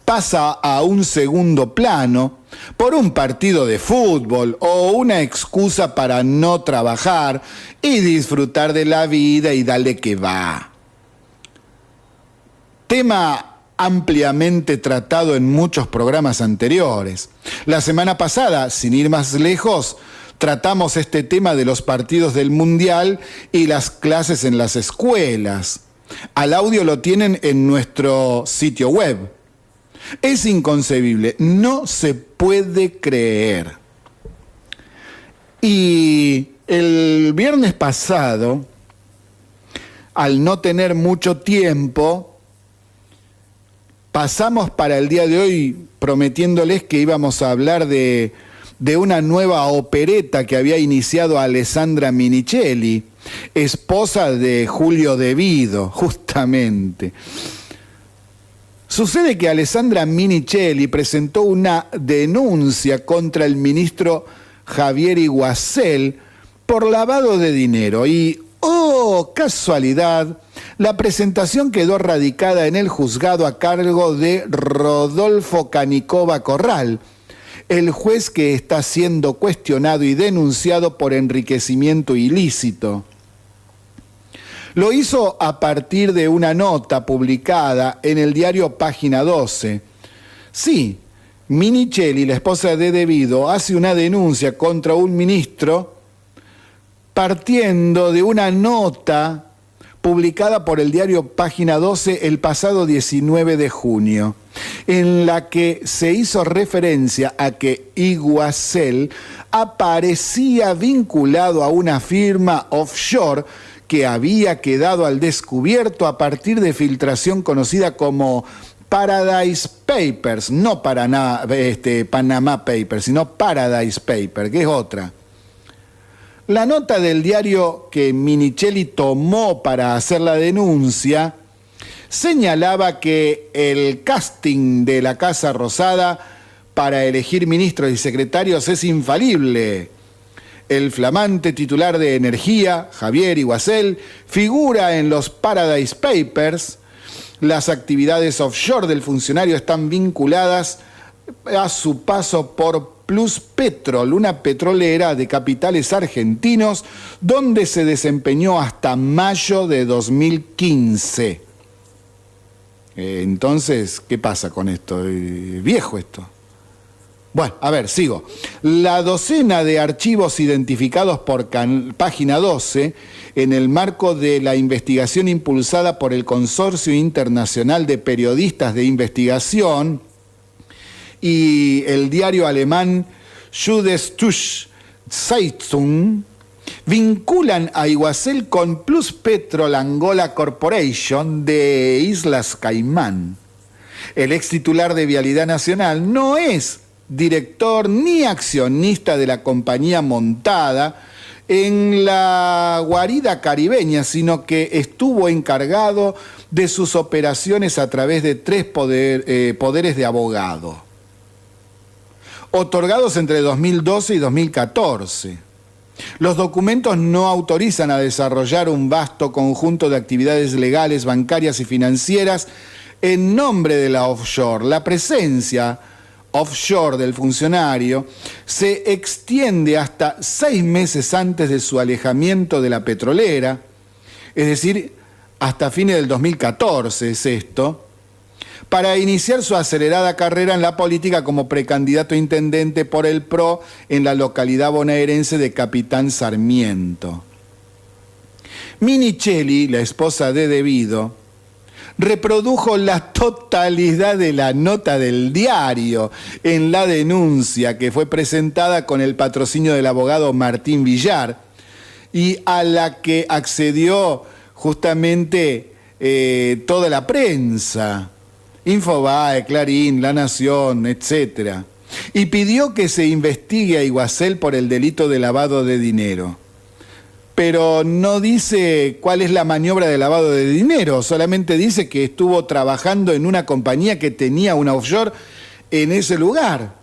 pasa a un segundo plano por un partido de fútbol o una excusa para no trabajar y disfrutar de la vida y darle que va. Tema ampliamente tratado en muchos programas anteriores. La semana pasada, sin ir más lejos, tratamos este tema de los partidos del Mundial y las clases en las escuelas. Al audio lo tienen en nuestro sitio web. Es inconcebible, no se puede creer. Y el viernes pasado, al no tener mucho tiempo, pasamos para el día de hoy prometiéndoles que íbamos a hablar de una nueva opereta que había iniciado Alessandra Minichelli, esposa de Julio De Vido, justamente. Sucede que Alessandra Minichelli presentó una denuncia contra el ministro Javier Iguazel por lavado de dinero y, oh, casualidad, la presentación quedó radicada en el juzgado a cargo de Rodolfo Canicova Corral, el juez que está siendo cuestionado y denunciado por enriquecimiento ilícito. Lo hizo a partir de una nota publicada en el diario Página 12. Sí, Minichelli, la esposa de De Vido, hace una denuncia contra un ministro partiendo de una nota publicada por el diario Página 12 el pasado 19 de junio, en la que se hizo referencia a que Iguazel aparecía vinculado a una firma offshore que había quedado al descubierto a partir de filtración conocida como Paradise Papers, no Panama Papers, sino Paradise Paper, que es otra. La nota del diario que Minichelli tomó para hacer la denuncia señalaba que el casting de la Casa Rosada para elegir ministros y secretarios es infalible. El flamante titular de Energía, Javier Iguazel, figura en los Paradise Papers. Las actividades offshore del funcionario están vinculadas a su paso por Pluspetrol, una petrolera de capitales argentinos, donde se desempeñó hasta mayo de 2015. Entonces, ¿qué pasa con esto? Viejo esto. Bueno, a ver, sigo. La docena de archivos identificados por Página 12 en el marco de la investigación impulsada por el Consorcio Internacional de Periodistas de Investigación y el diario alemán Süddeutsche Zeitung vinculan a Iguazel con Pluspetrol Angola Corporation de Islas Caimán. El ex titular de Vialidad Nacional no es director ni accionista de la compañía montada en la guarida caribeña, sino que estuvo encargado de sus operaciones a través de 3 poderes de abogado, otorgados entre 2012 y 2014. Los documentos no autorizan a desarrollar un vasto conjunto de actividades legales, bancarias y financieras en nombre de la offshore. La presencia offshore del funcionario se extiende hasta 6 meses antes de su alejamiento de la petrolera, es decir, hasta fines del 2014 es esto, para iniciar su acelerada carrera en la política como precandidato a intendente por el PRO en la localidad bonaerense de Capitán Sarmiento. Minichelli, la esposa de De Vido, reprodujo la totalidad de la nota del diario en la denuncia que fue presentada con el patrocinio del abogado Martín Villar y a la que accedió justamente toda la prensa, Infobae, Clarín, La Nación, etc. Y pidió que se investigue a Iguacel por el delito de lavado de dinero. Pero no dice cuál es la maniobra de lavado de dinero, solamente dice que estuvo trabajando en una compañía que tenía una offshore en ese lugar.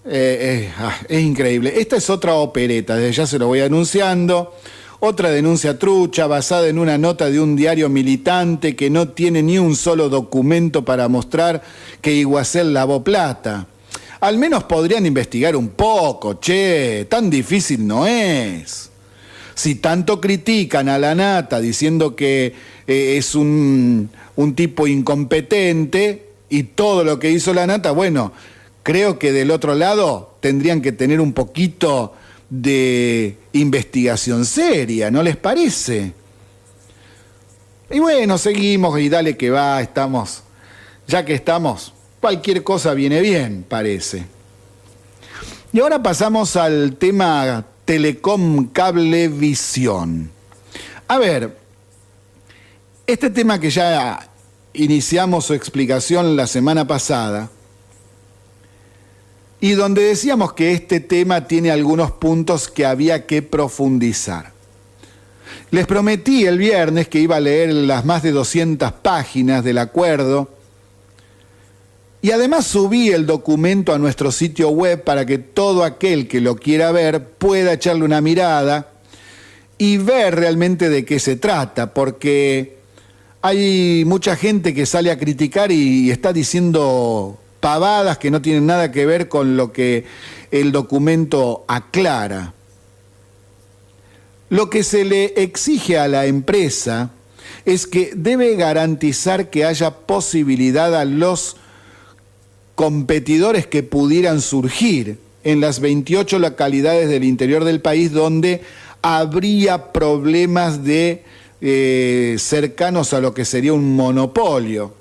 Es increíble. Esta es otra opereta, desde ya se lo voy anunciando. Otra denuncia trucha basada en una nota de un diario militante que no tiene ni un solo documento para mostrar que Iguacel lavó plata. Al menos podrían investigar un poco, che, tan difícil no es. Si tanto critican a la Nata diciendo que es un tipo incompetente y todo lo que hizo la Nata, bueno, creo que del otro lado tendrían que tener un poquito de investigación seria, ¿no les parece? Y bueno, seguimos y dale que va, estamos, ya que estamos... Cualquier cosa viene bien, parece. Y ahora pasamos al tema Telecom Cablevisión. A ver, este tema que ya iniciamos su explicación la semana pasada, y donde decíamos que este tema tiene algunos puntos que había que profundizar. Les prometí el viernes que iba a leer las más de 200 páginas del acuerdo, y además subí el documento a nuestro sitio web para que todo aquel que lo quiera ver pueda echarle una mirada y ver realmente de qué se trata, porque hay mucha gente que sale a criticar y está diciendo pavadas que no tienen nada que ver con lo que el documento aclara. Lo que se le exige a la empresa es que debe garantizar que haya posibilidad a los competidores que pudieran surgir en las 28 localidades del interior del país donde habría problemas de cercanos a lo que sería un monopolio.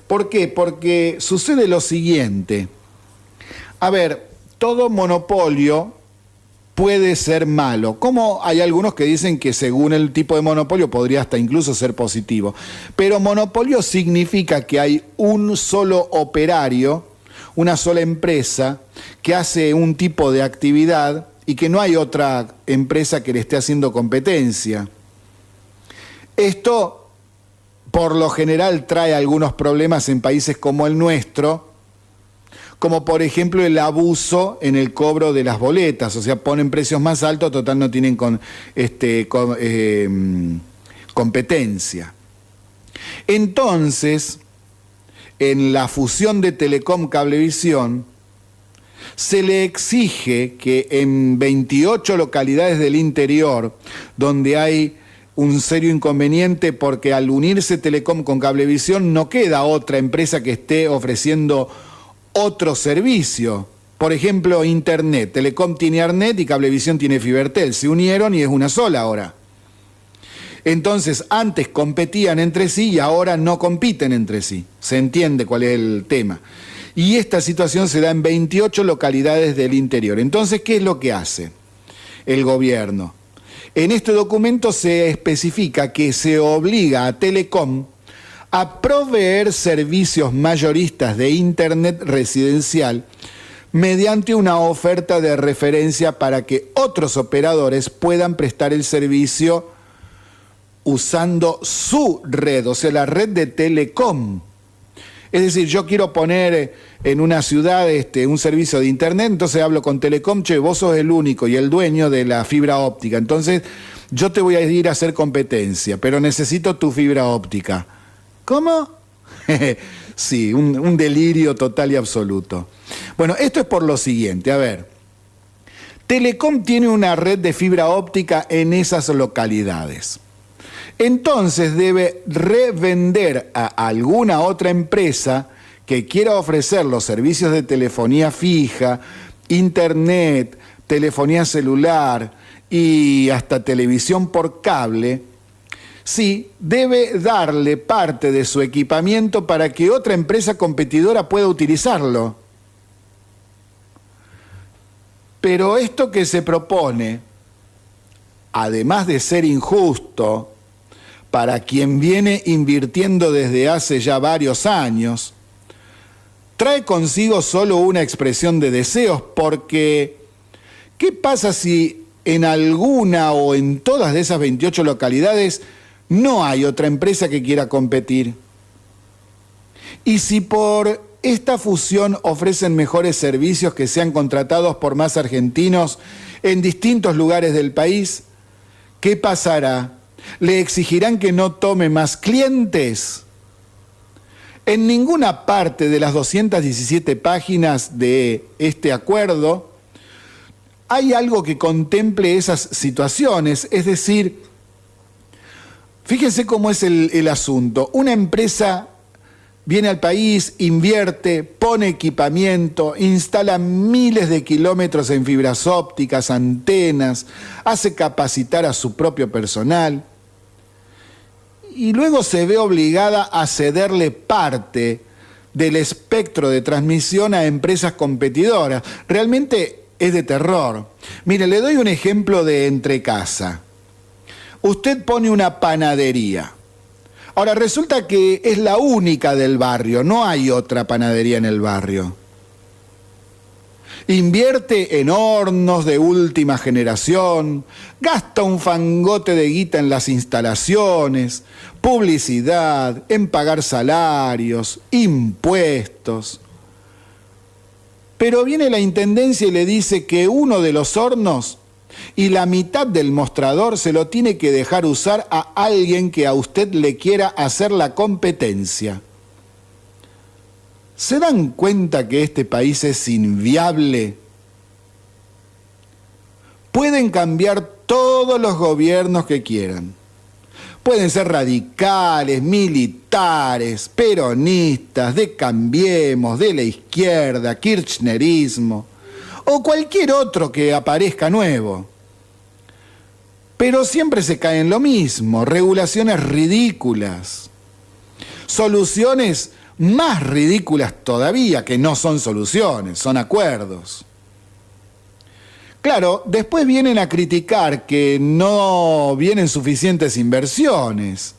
¿Por qué? Porque sucede lo siguiente. A ver, todo monopolio puede ser malo, como hay algunos que dicen que según el tipo de monopolio podría hasta incluso ser positivo. Pero monopolio significa que hay un solo operario, una sola empresa que hace un tipo de actividad y que no hay otra empresa que le esté haciendo competencia. Esto, por lo general, trae algunos problemas en países como el nuestro, como por ejemplo el abuso en el cobro de las boletas, o sea, ponen precios más altos, total no tienen competencia. Entonces, en la fusión de Telecom Cablevisión, se le exige que en 28 localidades del interior, donde hay un serio inconveniente porque al unirse Telecom con Cablevisión no queda otra empresa que esté ofreciendo otro servicio. Por ejemplo, Internet. Telecom tiene Arnet y Cablevisión tiene Fibertel. Se unieron y es una sola ahora. Entonces, antes competían entre sí y ahora no compiten entre sí. Se entiende cuál es el tema. Y esta situación se da en 28 localidades del interior. Entonces, ¿qué es lo que hace el gobierno? En este documento se especifica que se obliga a Telecom a proveer servicios mayoristas de Internet residencial mediante una oferta de referencia para que otros operadores puedan prestar el servicio usando su red, o sea, la red de Telecom. Es decir, yo quiero poner en una ciudad un servicio de Internet, entonces hablo con Telecom, che, vos sos el único y el dueño de la fibra óptica, entonces yo te voy a ir a hacer competencia, pero necesito tu fibra óptica. ¿Cómo? Sí, un delirio total y absoluto. Bueno, esto es por lo siguiente, a ver. Telecom tiene una red de fibra óptica en esas localidades. Entonces debe revender a alguna otra empresa que quiera ofrecer los servicios de telefonía fija, internet, telefonía celular y hasta televisión por cable, Sí, debe darle parte de su equipamiento para que otra empresa competidora pueda utilizarlo. Pero esto que se propone, además de ser injusto para quien viene invirtiendo desde hace ya varios años, trae consigo solo una expresión de deseos, porque ¿qué pasa si en alguna o en todas de esas 28 localidades no hay otra empresa que quiera competir? Y si por esta fusión ofrecen mejores servicios que sean contratados por más argentinos en distintos lugares del país, ¿qué pasará? ¿Le exigirán que no tome más clientes? En ninguna parte de las 217 páginas de este acuerdo hay algo que contemple esas situaciones. Es decir, fíjense cómo es el asunto. Una empresa viene al país, invierte, pone equipamiento, instala miles de kilómetros en fibras ópticas, antenas, hace capacitar a su propio personal y luego se ve obligada a cederle parte del espectro de transmisión a empresas competidoras. Realmente es de terror. Mire, le doy un ejemplo de entrecasa. Usted pone una panadería. Ahora, resulta que es la única del barrio, no hay otra panadería en el barrio. Invierte en hornos de última generación, gasta un fangote de guita en las instalaciones, publicidad, en pagar salarios, impuestos. Pero viene la intendencia y le dice que uno de los hornos y la mitad del mostrador se lo tiene que dejar usar a alguien que a usted le quiera hacer la competencia. ¿Se dan cuenta que este país es inviable? Pueden cambiar todos los gobiernos que quieran. Pueden ser radicales, militares, peronistas, de Cambiemos, de la izquierda, kirchnerismo, o cualquier otro que aparezca nuevo. Pero siempre se cae en lo mismo, regulaciones ridículas, soluciones más ridículas todavía, que no son soluciones, son acuerdos. Claro, después vienen a criticar que no vienen suficientes inversiones.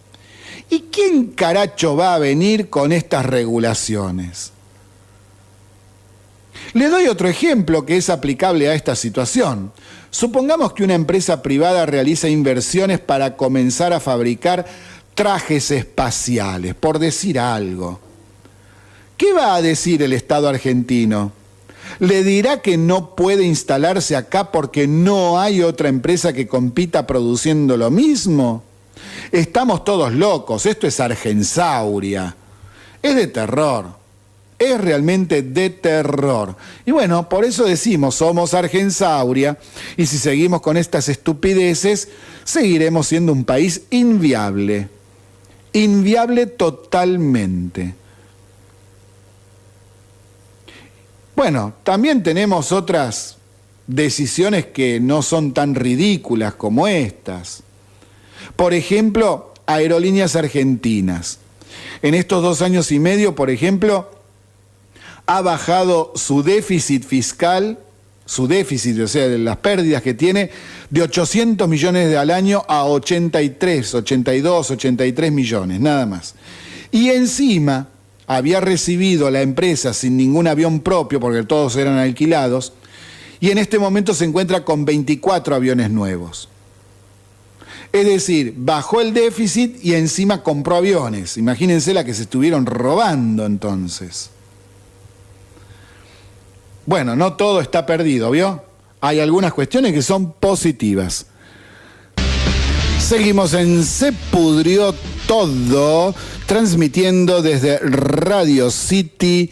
¿Y quién caracho va a venir con estas regulaciones? Le doy otro ejemplo que es aplicable a esta situación. Supongamos que una empresa privada realiza inversiones para comenzar a fabricar trajes espaciales, por decir algo. ¿Qué va a decir el Estado argentino? ¿Le dirá que no puede instalarse acá porque no hay otra empresa que compita produciendo lo mismo? Estamos todos locos, esto es Argensauria. Es de terror, es realmente de terror. Y bueno, por eso decimos, somos Argensauria, y si seguimos con estas estupideces, seguiremos siendo un país inviable. Inviable totalmente. Bueno, también tenemos otras decisiones que no son tan ridículas como estas. Por ejemplo, Aerolíneas Argentinas. En estos 2 años y medio, por ejemplo, ha bajado su déficit fiscal, su déficit, o sea, de las pérdidas que tiene, de 800 millones al año a 83, 82, 83 millones, nada más. Y encima había recibido a la empresa sin ningún avión propio, porque todos eran alquilados, y en este momento se encuentra con 24 aviones nuevos. Es decir, bajó el déficit y encima compró aviones. Imagínense la que se estuvieron robando entonces. Bueno, no todo está perdido, ¿vio? Hay algunas cuestiones que son positivas. Seguimos en Se Pudrió Todo, transmitiendo desde Radio City,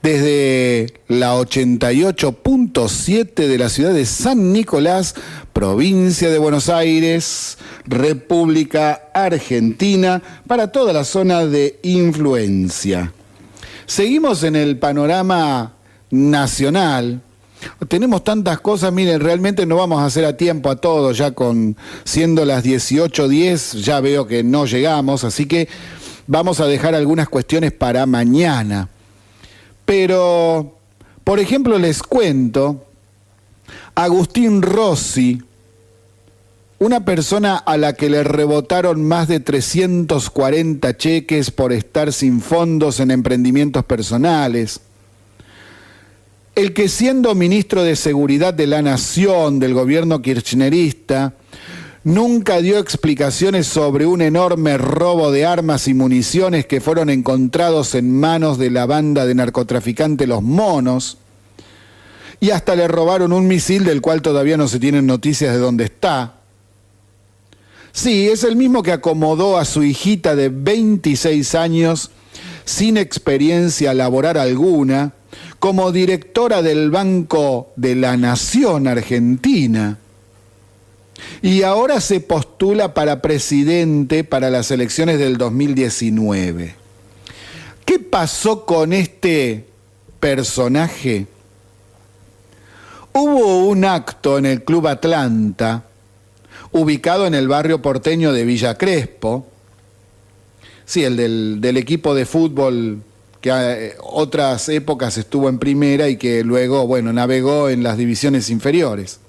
desde la 88.7 de la ciudad de San Nicolás, provincia de Buenos Aires, República Argentina, para toda la zona de influencia. Seguimos en el panorama nacional Tenemos tantas cosas, miren, realmente no vamos a hacer a tiempo a todo, ya siendo las 18:10, ya veo que no llegamos, así que vamos a dejar algunas cuestiones para mañana. Pero, por ejemplo, les cuento, Agustín Rossi, una persona a la que le rebotaron más de 340 cheques por estar sin fondos en emprendimientos personales, el que siendo ministro de Seguridad de la Nación del gobierno kirchnerista, nunca dio explicaciones sobre un enorme robo de armas y municiones que fueron encontrados en manos de la banda de narcotraficantes Los Monos, y hasta le robaron un misil del cual todavía no se tienen noticias de dónde está. Sí, es el mismo que acomodó a su hijita de 26 años, sin experiencia laboral alguna, como directora del Banco de la Nación Argentina. Y ahora se postula para presidente para las elecciones del 2019. ¿Qué pasó con este personaje? Hubo un acto en el Club Atlanta, ubicado en el barrio porteño de Villa Crespo, sí, el del equipo de fútbol que otras épocas estuvo en primera y que luego, bueno, navegó en las divisiones inferiores.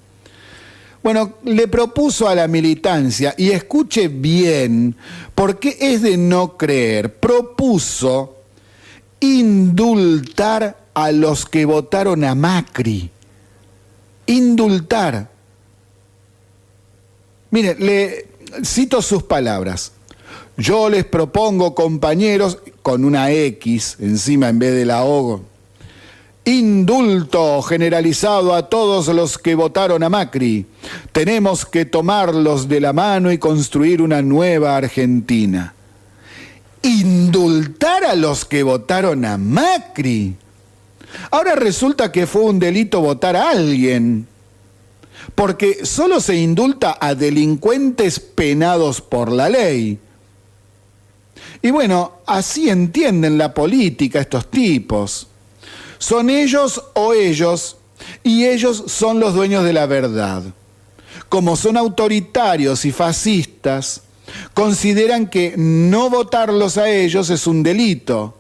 Bueno, le propuso a la militancia, y escuche bien, porque es de no creer, propuso indultar a los que votaron a Macri. Indultar. Mire, le cito sus palabras. Yo les propongo, compañeros, con una X encima en vez de la O, indulto generalizado a todos los que votaron a Macri. Tenemos que tomarlos de la mano y construir una nueva Argentina. Indultar a los que votaron a Macri. Ahora resulta que fue un delito votar a alguien, porque solo se indulta a delincuentes penados por la ley. Y bueno, así entienden la política estos tipos. Son ellos o ellos, y ellos son los dueños de la verdad. Como son autoritarios y fascistas, consideran que no votarlos a ellos es un delito.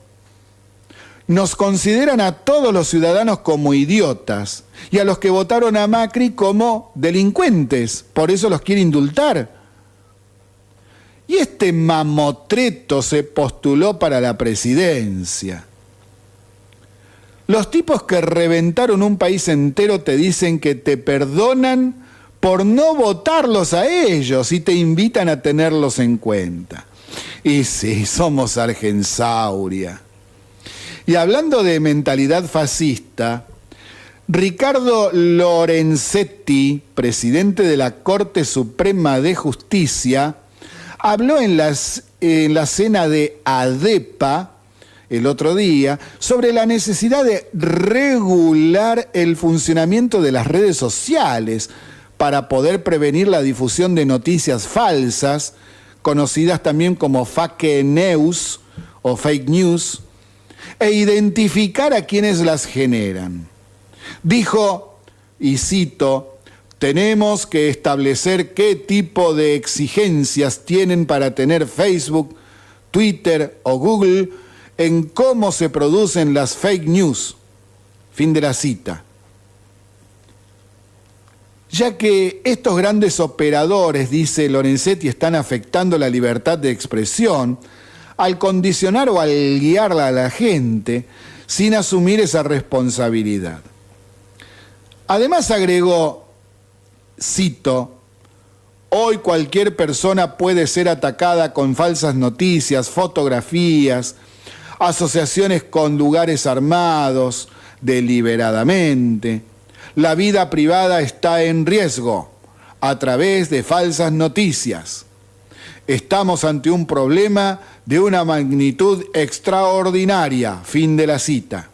Nos consideran a todos los ciudadanos como idiotas y a los que votaron a Macri como delincuentes. Por eso los quiere indultar. Y este mamotreto se postuló para la presidencia. Los tipos que reventaron un país entero te dicen que te perdonan por no votarlos a ellos y te invitan a tenerlos en cuenta. Y sí, somos Argensauria. Y hablando de mentalidad fascista, Ricardo Lorenzetti, presidente de la Corte Suprema de Justicia, habló en la cena de ADEPA el otro día sobre la necesidad de regular el funcionamiento de las redes sociales para poder prevenir la difusión de noticias falsas, conocidas también como fake news o fake news, e identificar a quienes las generan. Dijo, y cito, tenemos que establecer qué tipo de exigencias tienen para tener Facebook, Twitter o Google en cómo se producen las fake news. Fin de la cita. Ya que estos grandes operadores, dice Lorenzetti, están afectando la libertad de expresión al condicionar o al guiarla a la gente sin asumir esa responsabilidad. Además agregó, cito, hoy cualquier persona puede ser atacada con falsas noticias, fotografías, asociaciones con lugares armados, deliberadamente. La vida privada está en riesgo a través de falsas noticias. Estamos ante un problema de una magnitud extraordinaria. Fin de la cita.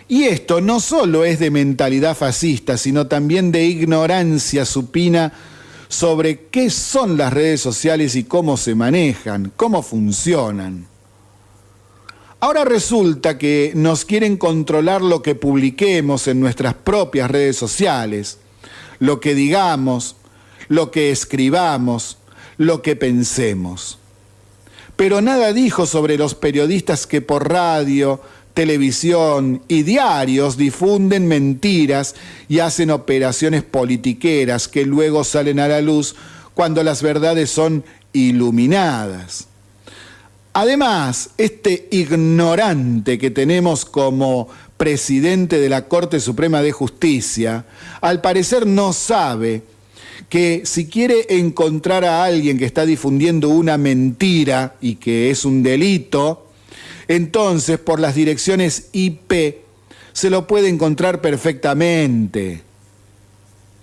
Y esto no solo es de mentalidad fascista, sino también de ignorancia supina sobre qué son las redes sociales y cómo se manejan, cómo funcionan. Ahora resulta que nos quieren controlar lo que publiquemos en nuestras propias redes sociales, lo que digamos, lo que escribamos, lo que pensemos. Pero nada dijo sobre los periodistas que por radio, televisión y diarios difunden mentiras y hacen operaciones politiqueras que luego salen a la luz cuando las verdades son iluminadas. Además, este ignorante que tenemos como presidente de la Corte Suprema de Justicia, al parecer no sabe que si quiere encontrar a alguien que está difundiendo una mentira y que es un delito, entonces por las direcciones IP se lo puede encontrar perfectamente.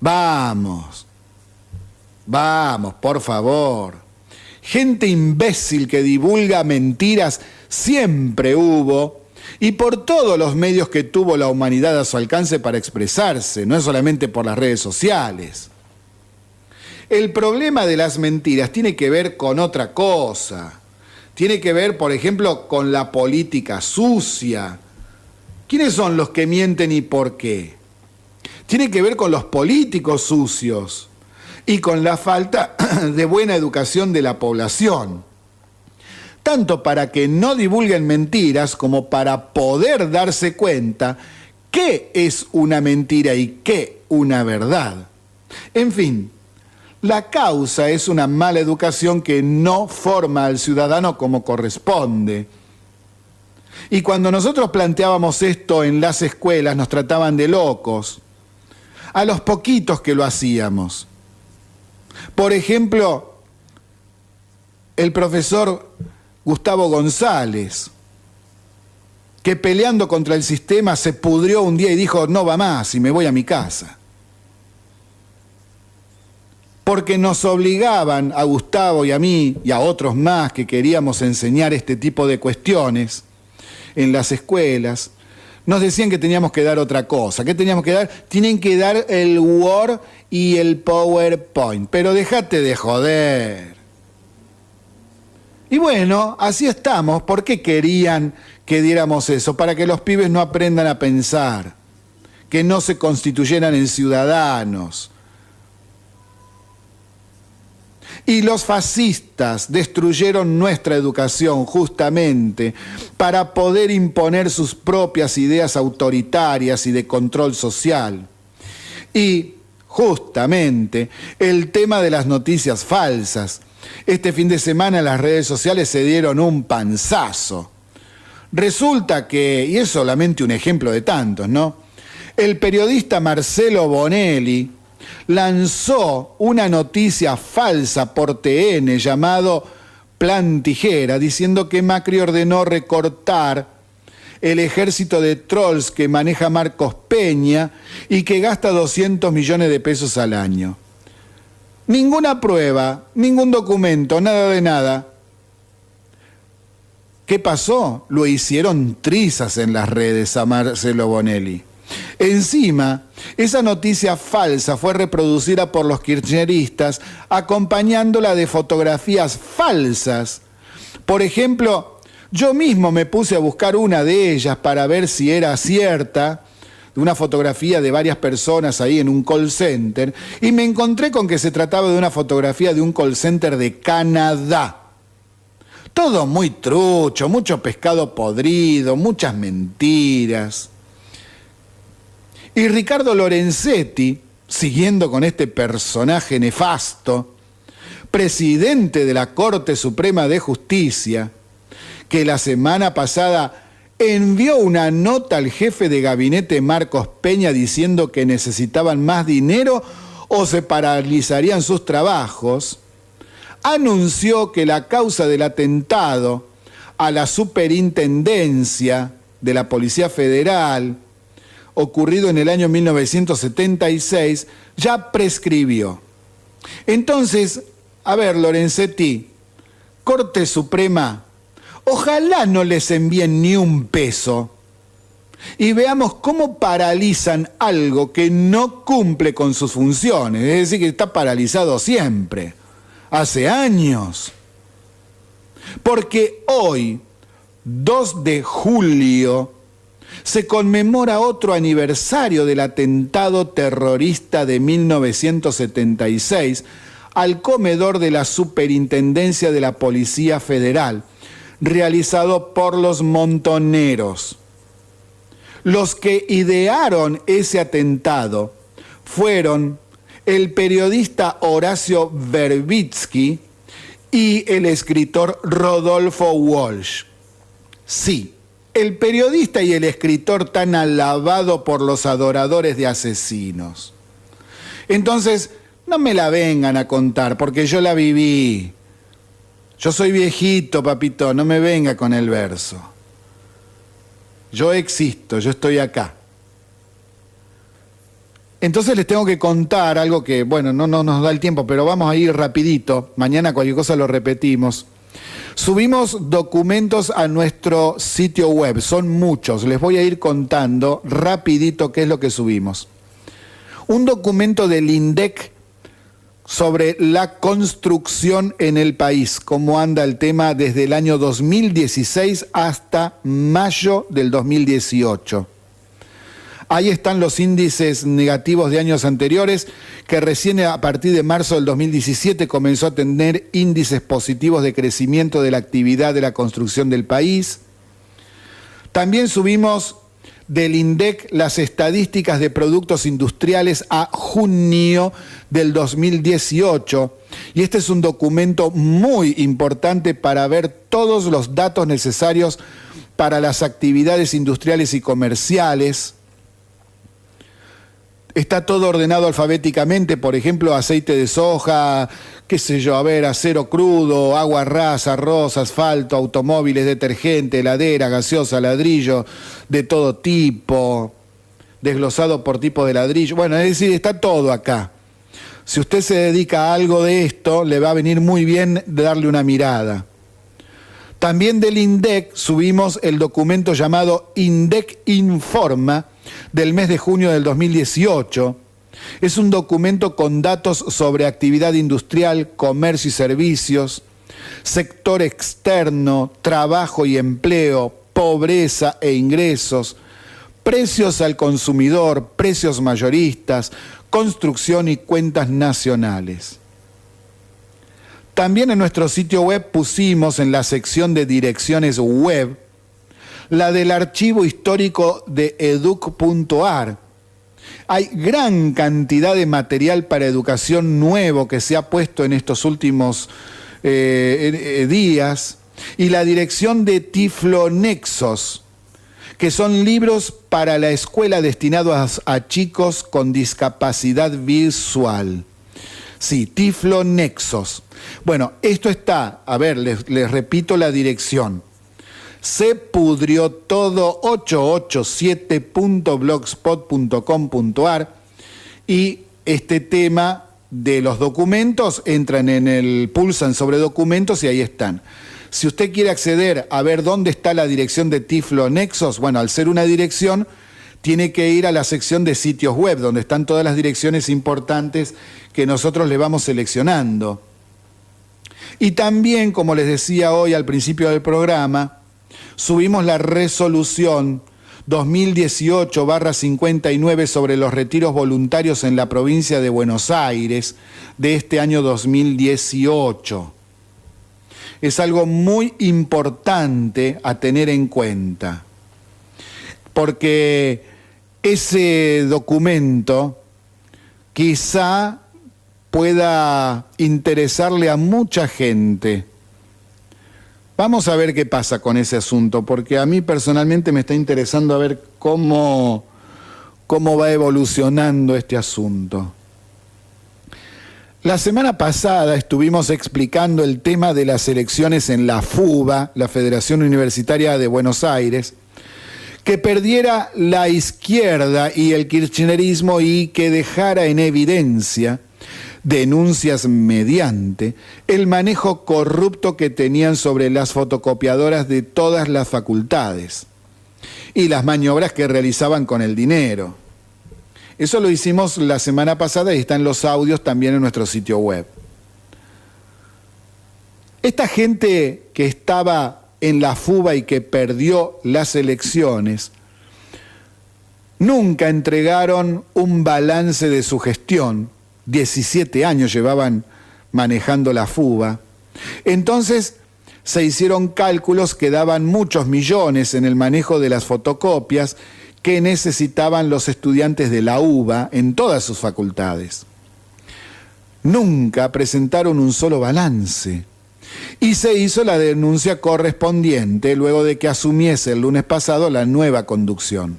Vamos, por favor. Gente imbécil que divulga mentiras siempre hubo, y por todos los medios que tuvo la humanidad a su alcance para expresarse, no es solamente por las redes sociales. El problema de las mentiras tiene que ver con otra cosa. Tiene que ver, por ejemplo, con la política sucia. ¿Quiénes son los que mienten y por qué? Tiene que ver con los políticos sucios y con la falta de buena educación de la población. Tanto para que no divulguen mentiras como para poder darse cuenta qué es una mentira y qué una verdad. En fin, la causa es una mala educación que no forma al ciudadano como corresponde. Y cuando nosotros planteábamos esto en las escuelas nos trataban de locos, a los poquitos que lo hacíamos. Por ejemplo, el profesor Gustavo González, que peleando contra el sistema se pudrió un día y dijo, no va más y me voy a mi casa. Porque nos obligaban a Gustavo y a mí y a otros más que queríamos enseñar este tipo de cuestiones en las escuelas, nos decían que teníamos que dar otra cosa. ¿Qué teníamos que dar? Tienen que dar el Word y el PowerPoint. Pero déjate de joder. Y bueno, así estamos. ¿Por qué querían que diéramos eso? Para que los pibes no aprendan a pensar, que no se constituyeran en ciudadanos. Y los fascistas destruyeron nuestra educación justamente para poder imponer sus propias ideas autoritarias y de control social. Y justamente el tema de las noticias falsas. Este fin de semana en las redes sociales se dieron un panzazo. Resulta que, y es solamente un ejemplo de tantos, ¿no? El periodista Marcelo Bonelli lanzó una noticia falsa por TN llamado Plan Tijera, diciendo que Macri ordenó recortar el ejército de trolls que maneja Marcos Peña y que gasta 200 millones de pesos al año. Ninguna prueba, ningún documento, nada de nada. ¿Qué pasó? Lo hicieron trizas en las redes a Marcelo Bonelli. Encima, esa noticia falsa fue reproducida por los kirchneristas acompañándola de fotografías falsas. Por ejemplo, yo mismo me puse a buscar una de ellas para ver si era cierta, de una fotografía de varias personas ahí en un call center, y me encontré con que se trataba de una fotografía de un call center de Canadá. Todo muy trucho, mucho pescado podrido, muchas mentiras. Y Ricardo Lorenzetti, siguiendo con este personaje nefasto, presidente de la Corte Suprema de Justicia, que la semana pasada envió una nota al jefe de gabinete Marcos Peña diciendo que necesitaban más dinero o se paralizarían sus trabajos, anunció que la causa del atentado a la superintendencia de la Policía Federal, ocurrido en el año 1976, ya prescribió. Entonces, a ver, Lorenzetti, Corte Suprema, ojalá no les envíen ni un peso y veamos cómo paralizan algo que no cumple con sus funciones, es decir, que está paralizado siempre, hace años. Porque hoy 2 de julio, se conmemora otro aniversario del atentado terrorista de 1976 al comedor de la Superintendencia de la Policía Federal, realizado por los montoneros. Los que idearon ese atentado fueron el periodista Horacio Verbitsky y el escritor Rodolfo Walsh. Sí, el periodista y el escritor tan alabado por los adoradores de asesinos. Entonces, no me la vengan a contar, porque yo la viví. Yo soy viejito, papito, no me venga con el verso. Yo existo, yo estoy acá. Entonces les tengo que contar algo que, bueno, no nos da el tiempo, pero vamos a ir rapidito. Mañana cualquier cosa lo repetimos. Subimos documentos a nuestro sitio web, son muchos. Les voy a ir contando rapidito qué es lo que subimos. Un documento del INDEC sobre la construcción en el país, cómo anda el tema desde el año 2016 hasta mayo del 2018. Ahí están los índices negativos de años anteriores, que recién a partir de marzo del 2017 comenzó a tener índices positivos de crecimiento de la actividad de la construcción del país. También subimos del INDEC las estadísticas de productos industriales a junio del 2018. Y este es un documento muy importante para ver todos los datos necesarios para las actividades industriales y comerciales. Está todo ordenado alfabéticamente, por ejemplo, aceite de soja, qué sé yo, acero crudo, agua ras, arroz, asfalto, automóviles, detergente, heladera, gaseosa, ladrillo de todo tipo, desglosado por tipo de ladrillo. Bueno, es decir, está todo acá. Si usted se dedica a algo de esto, le va a venir muy bien darle una mirada. También del INDEC subimos el documento llamado INDEC Informa, del mes de junio del 2018. Es un documento con datos sobre actividad industrial, comercio y servicios, sector externo, trabajo y empleo, pobreza e ingresos, precios al consumidor, precios mayoristas, construcción y cuentas nacionales. También en nuestro sitio web pusimos en la sección de direcciones web la del archivo histórico de educ.ar. Hay gran cantidad de material para educación nuevo que se ha puesto en estos últimos días, y la dirección de Tiflonexos, que son libros para la escuela destinados a chicos con discapacidad visual. Sí, Tiflonexos. Bueno, esto está, a ver, les repito la dirección. Se pudrió todo 887.blogspot.com.ar, y este tema de los documentos entran pulsan sobre documentos y ahí están. Si usted quiere acceder a ver dónde está la dirección de Tiflonexos, bueno, al ser una dirección, tiene que ir a la sección de sitios web, donde están todas las direcciones importantes que nosotros le vamos seleccionando. Y también, como les decía hoy al principio del programa, subimos la resolución 2018/59 sobre los retiros voluntarios en la provincia de Buenos Aires de este año 2018. Es algo muy importante a tener en cuenta, porque ese documento quizá pueda interesarle a mucha gente. Vamos a ver qué pasa con ese asunto, porque a mí personalmente me está interesando a ver cómo va evolucionando este asunto. La semana pasada estuvimos explicando el tema de las elecciones en la FUBA, la Federación Universitaria de Buenos Aires, que perdiera la izquierda y el kirchnerismo y que dejara en evidencia, denuncias mediante, el manejo corrupto que tenían sobre las fotocopiadoras de todas las facultades y las maniobras que realizaban con el dinero. Eso lo hicimos la semana pasada y están los audios también en nuestro sitio web. Esta gente que estaba en la fuba y que perdió las elecciones, nunca entregaron un balance de su gestión. 17 años llevaban manejando la fuba. Entonces se hicieron cálculos que daban muchos millones en el manejo de las fotocopias que necesitaban los estudiantes de la UBA en todas sus facultades. Nunca presentaron un solo balance y se hizo la denuncia correspondiente luego de que asumiese el lunes pasado la nueva conducción.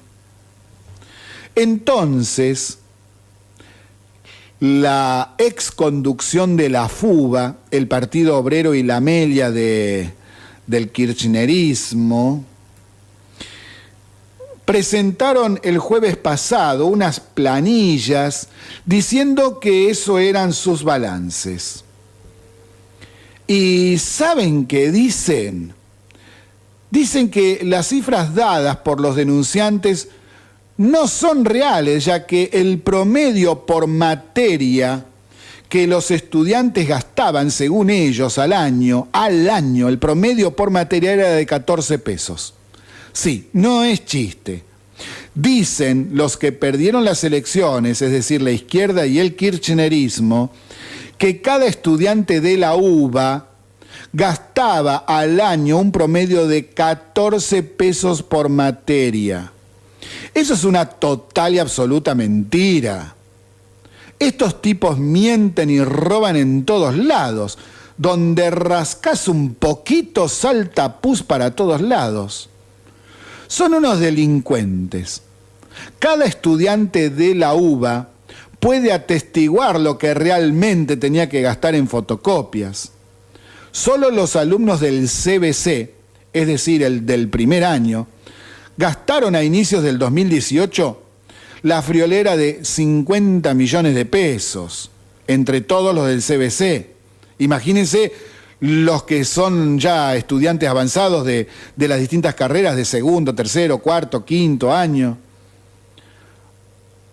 Entonces, la exconducción de la FUBA, el Partido Obrero y la Amelia del kirchnerismo, presentaron el jueves pasado unas planillas diciendo que eso eran sus balances. ¿Y saben qué dicen? Dicen que las cifras dadas por los denunciantes no son reales, ya que el promedio por materia que los estudiantes gastaban, según ellos, al año, el promedio por materia era de 14 pesos. Sí, no es chiste. Dicen los que perdieron las elecciones, es decir, la izquierda y el kirchnerismo, que cada estudiante de la UBA gastaba al año un promedio de 14 pesos por materia. Eso es una total y absoluta mentira. Estos tipos mienten y roban en todos lados. Donde rascas un poquito, salta pus para todos lados. Son unos delincuentes. Cada estudiante de la UBA puede atestiguar lo que realmente tenía que gastar en fotocopias. Solo los alumnos del CBC, es decir, el del primer año, gastaron a inicios del 2018 la friolera de 50 millones de pesos, entre todos los del CBC. Imagínense los que son ya estudiantes avanzados de las distintas carreras de segundo, tercero, cuarto, quinto año.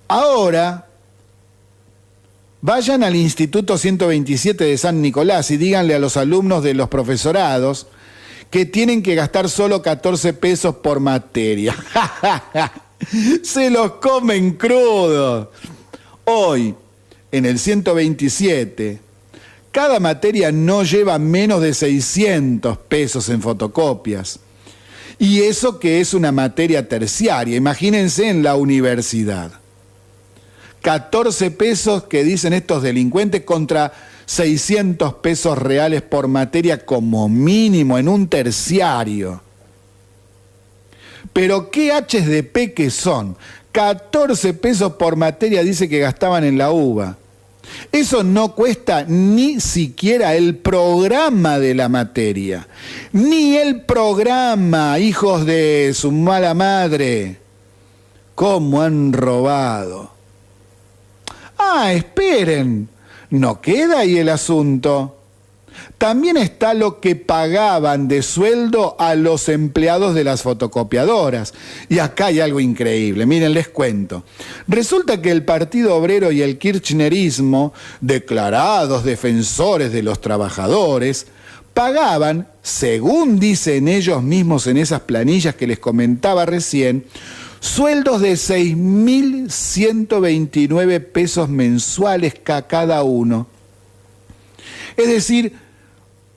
Ahora, vayan al Instituto 127 de San Nicolás y díganle a los alumnos de los profesorados que tienen que gastar solo 14 pesos por materia. Se los comen crudos. Hoy, en el 127, cada materia no lleva menos de 600 pesos en fotocopias. Y eso que es una materia terciaria. Imagínense en la universidad. 14 pesos que dicen estos delincuentes contra 600 pesos reales por materia como mínimo en un terciario. Pero qué HDP que son. 14 pesos por materia dice que gastaban en la UBA. Eso no cuesta ni siquiera el programa de la materia. Ni el programa, hijos de su mala madre. ¿Cómo han robado? Ah, esperen. No queda ahí el asunto. También está lo que pagaban de sueldo a los empleados de las fotocopiadoras. Y acá hay algo increíble, miren, les cuento. Resulta que el Partido Obrero y el kirchnerismo, declarados defensores de los trabajadores, pagaban, según dicen ellos mismos en esas planillas que les comentaba recién, sueldos de 6.129 pesos mensuales cada uno. Es decir,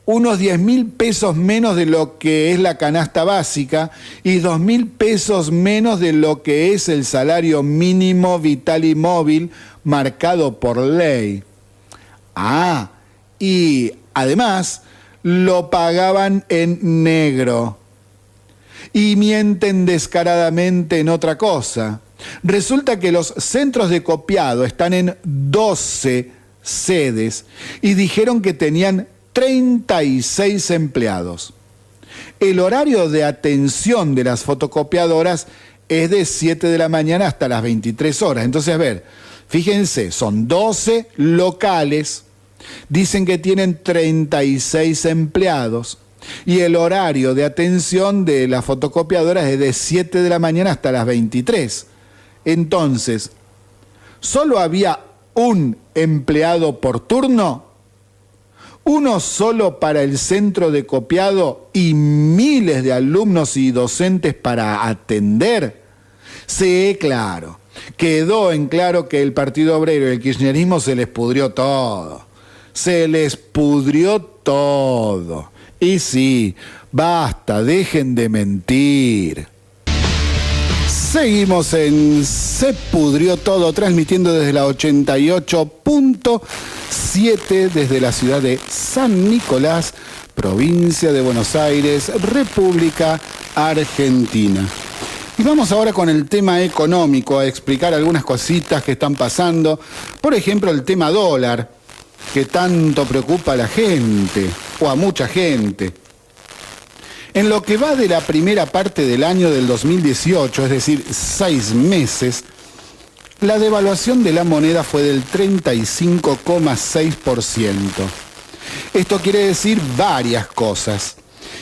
unos 10.000 pesos menos de lo que es la canasta básica y 2.000 pesos menos de lo que es el salario mínimo vital y móvil marcado por ley. Ah, y además lo pagaban en negro. Y mienten descaradamente en otra cosa. Resulta que los centros de copiado están en 12 sedes y dijeron que tenían 36 empleados. El horario de atención de las fotocopiadoras es de 7 de la mañana hasta las 23 horas. Entonces, a ver, fíjense, son 12 locales, dicen que tienen 36 empleados y el horario de atención de las fotocopiadoras es de 7 de la mañana hasta las 23. Entonces, solo había un empleado por turno. uno solo para el centro de copiado y miles de alumnos y docentes para atender. Sí, claro. Quedó en claro que el Partido Obrero y el kirchnerismo se les pudrió todo. Se les pudrió todo. Y sí, basta, dejen de mentir. Seguimos en Se Pudrió Todo, transmitiendo desde la 88.7 desde la ciudad de San Nicolás, provincia de Buenos Aires, República Argentina. Y vamos ahora con el tema económico, a explicar algunas cositas que están pasando. Por ejemplo, el tema dólar, que tanto preocupa a la gente, o a mucha gente. En lo que va de la primera parte del año del 2018, es decir, 6 meses, la devaluación de la moneda fue del 35,6%. Esto quiere decir varias cosas.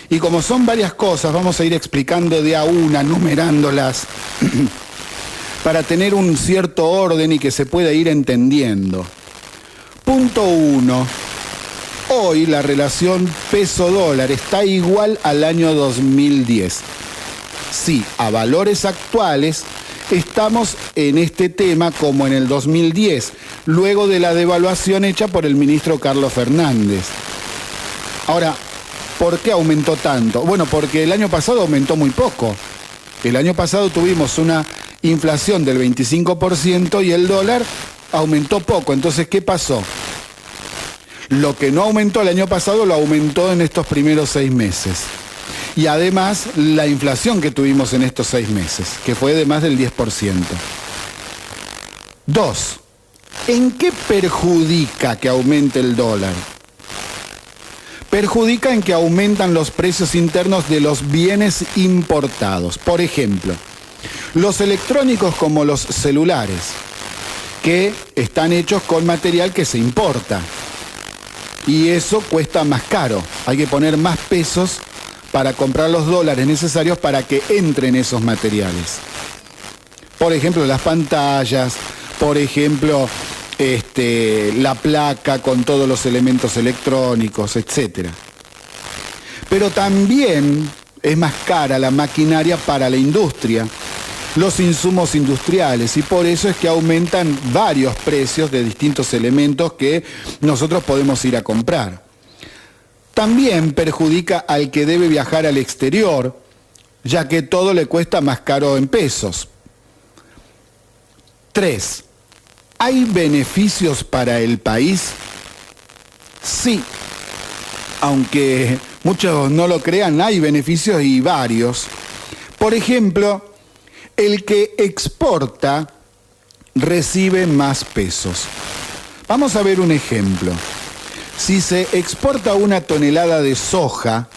Y como son varias cosas, vamos a ir explicando de a una, numerándolas, para tener un cierto orden y que se pueda ir entendiendo. Punto 1. Hoy la relación peso-dólar está igual al año 2010. Sí, a valores actuales estamos en este tema como en el 2010, luego de la devaluación hecha por el ministro Carlos Fernández. Ahora, ¿por qué aumentó tanto? Bueno, porque el año pasado aumentó muy poco. El año pasado tuvimos una inflación del 25% y el dólar aumentó poco. Entonces, ¿qué pasó? Lo que no aumentó el año pasado lo aumentó en estos primeros 6 meses. Y además, la inflación que tuvimos en estos 6 meses, que fue de más del 10%. 2. ¿En qué perjudica que aumente el dólar? Perjudica en que aumentan los precios internos de los bienes importados. Por ejemplo, los electrónicos como los celulares, que están hechos con material que se importa. Y eso cuesta más caro. Hay que poner más pesos para comprar los dólares necesarios para que entren esos materiales. Por ejemplo, las pantallas, por ejemplo, la placa con todos los elementos electrónicos, etc. Pero también es más cara la maquinaria para la industria, los insumos industriales, y por eso es que aumentan varios precios de distintos elementos que nosotros podemos ir a comprar. También perjudica al que debe viajar al exterior, ya que todo le cuesta más caro en pesos. 3. ¿Hay beneficios para el país? Sí, aunque muchos no lo crean, hay beneficios y varios. Por ejemplo, el que exporta recibe más pesos. Vamos a ver un ejemplo. Si se exporta 1 tonelada de soja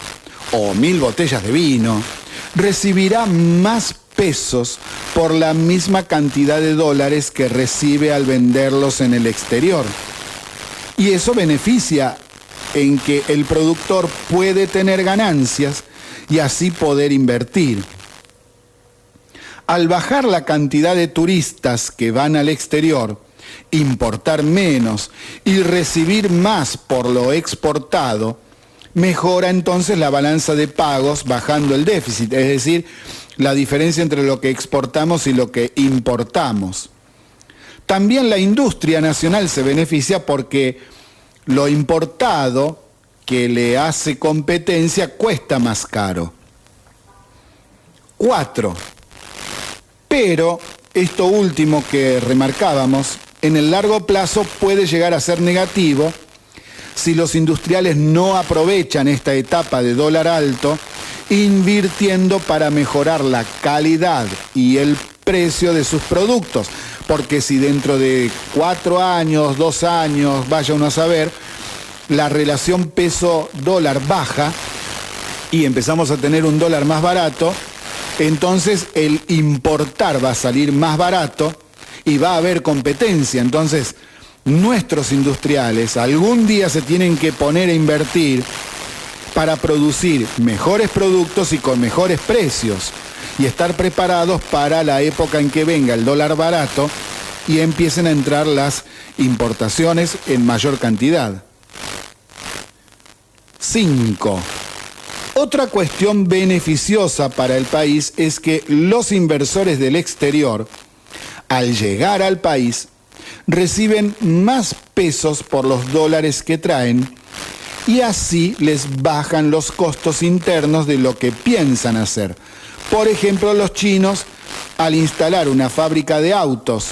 o 1000 botellas de vino, recibirá más pesos por la misma cantidad de dólares que recibe al venderlos en el exterior. Y eso beneficia en que el productor puede tener ganancias y así poder invertir. Al bajar la cantidad de turistas que van al exterior, importar menos y recibir más por lo exportado, mejora entonces la balanza de pagos bajando el déficit, es decir, la diferencia entre lo que exportamos y lo que importamos. También la industria nacional se beneficia porque lo importado que le hace competencia cuesta más caro. 4. Pero esto último que remarcábamos, en el largo plazo puede llegar a ser negativo si los industriales no aprovechan esta etapa de dólar alto, invirtiendo para mejorar la calidad y el precio de sus productos. Porque si dentro de 4 años, 2 años, vaya uno a saber, la relación peso-dólar baja y empezamos a tener un dólar más barato, entonces el importar va a salir más barato y va a haber competencia. Entonces, nuestros industriales algún día se tienen que poner a invertir para producir mejores productos y con mejores precios y estar preparados para la época en que venga el dólar barato y empiecen a entrar las importaciones en mayor cantidad. 5. Otra cuestión beneficiosa para el país es que los inversores del exterior, al llegar al país, reciben más pesos por los dólares que traen y así les bajan los costos internos de lo que piensan hacer. Por ejemplo, los chinos, al instalar una fábrica de autos,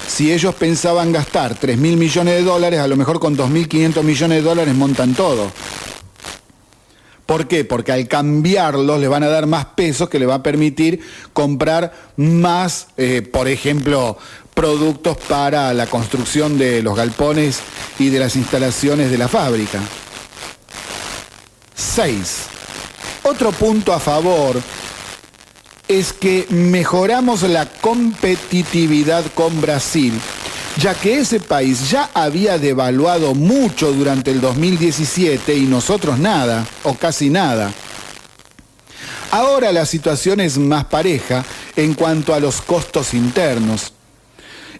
si ellos pensaban gastar 3.000 millones de dólares, a lo mejor con 2.500 millones de dólares montan todo. ¿Por qué? Porque al cambiarlos les van a dar más pesos que les va a permitir comprar más, por ejemplo, productos para la construcción de los galpones y de las instalaciones de la fábrica. 6. Otro punto a favor es que mejoramos la competitividad con Brasil, ya que ese país ya había devaluado mucho durante el 2017 y nosotros nada, o casi nada. Ahora la situación es más pareja en cuanto a los costos internos.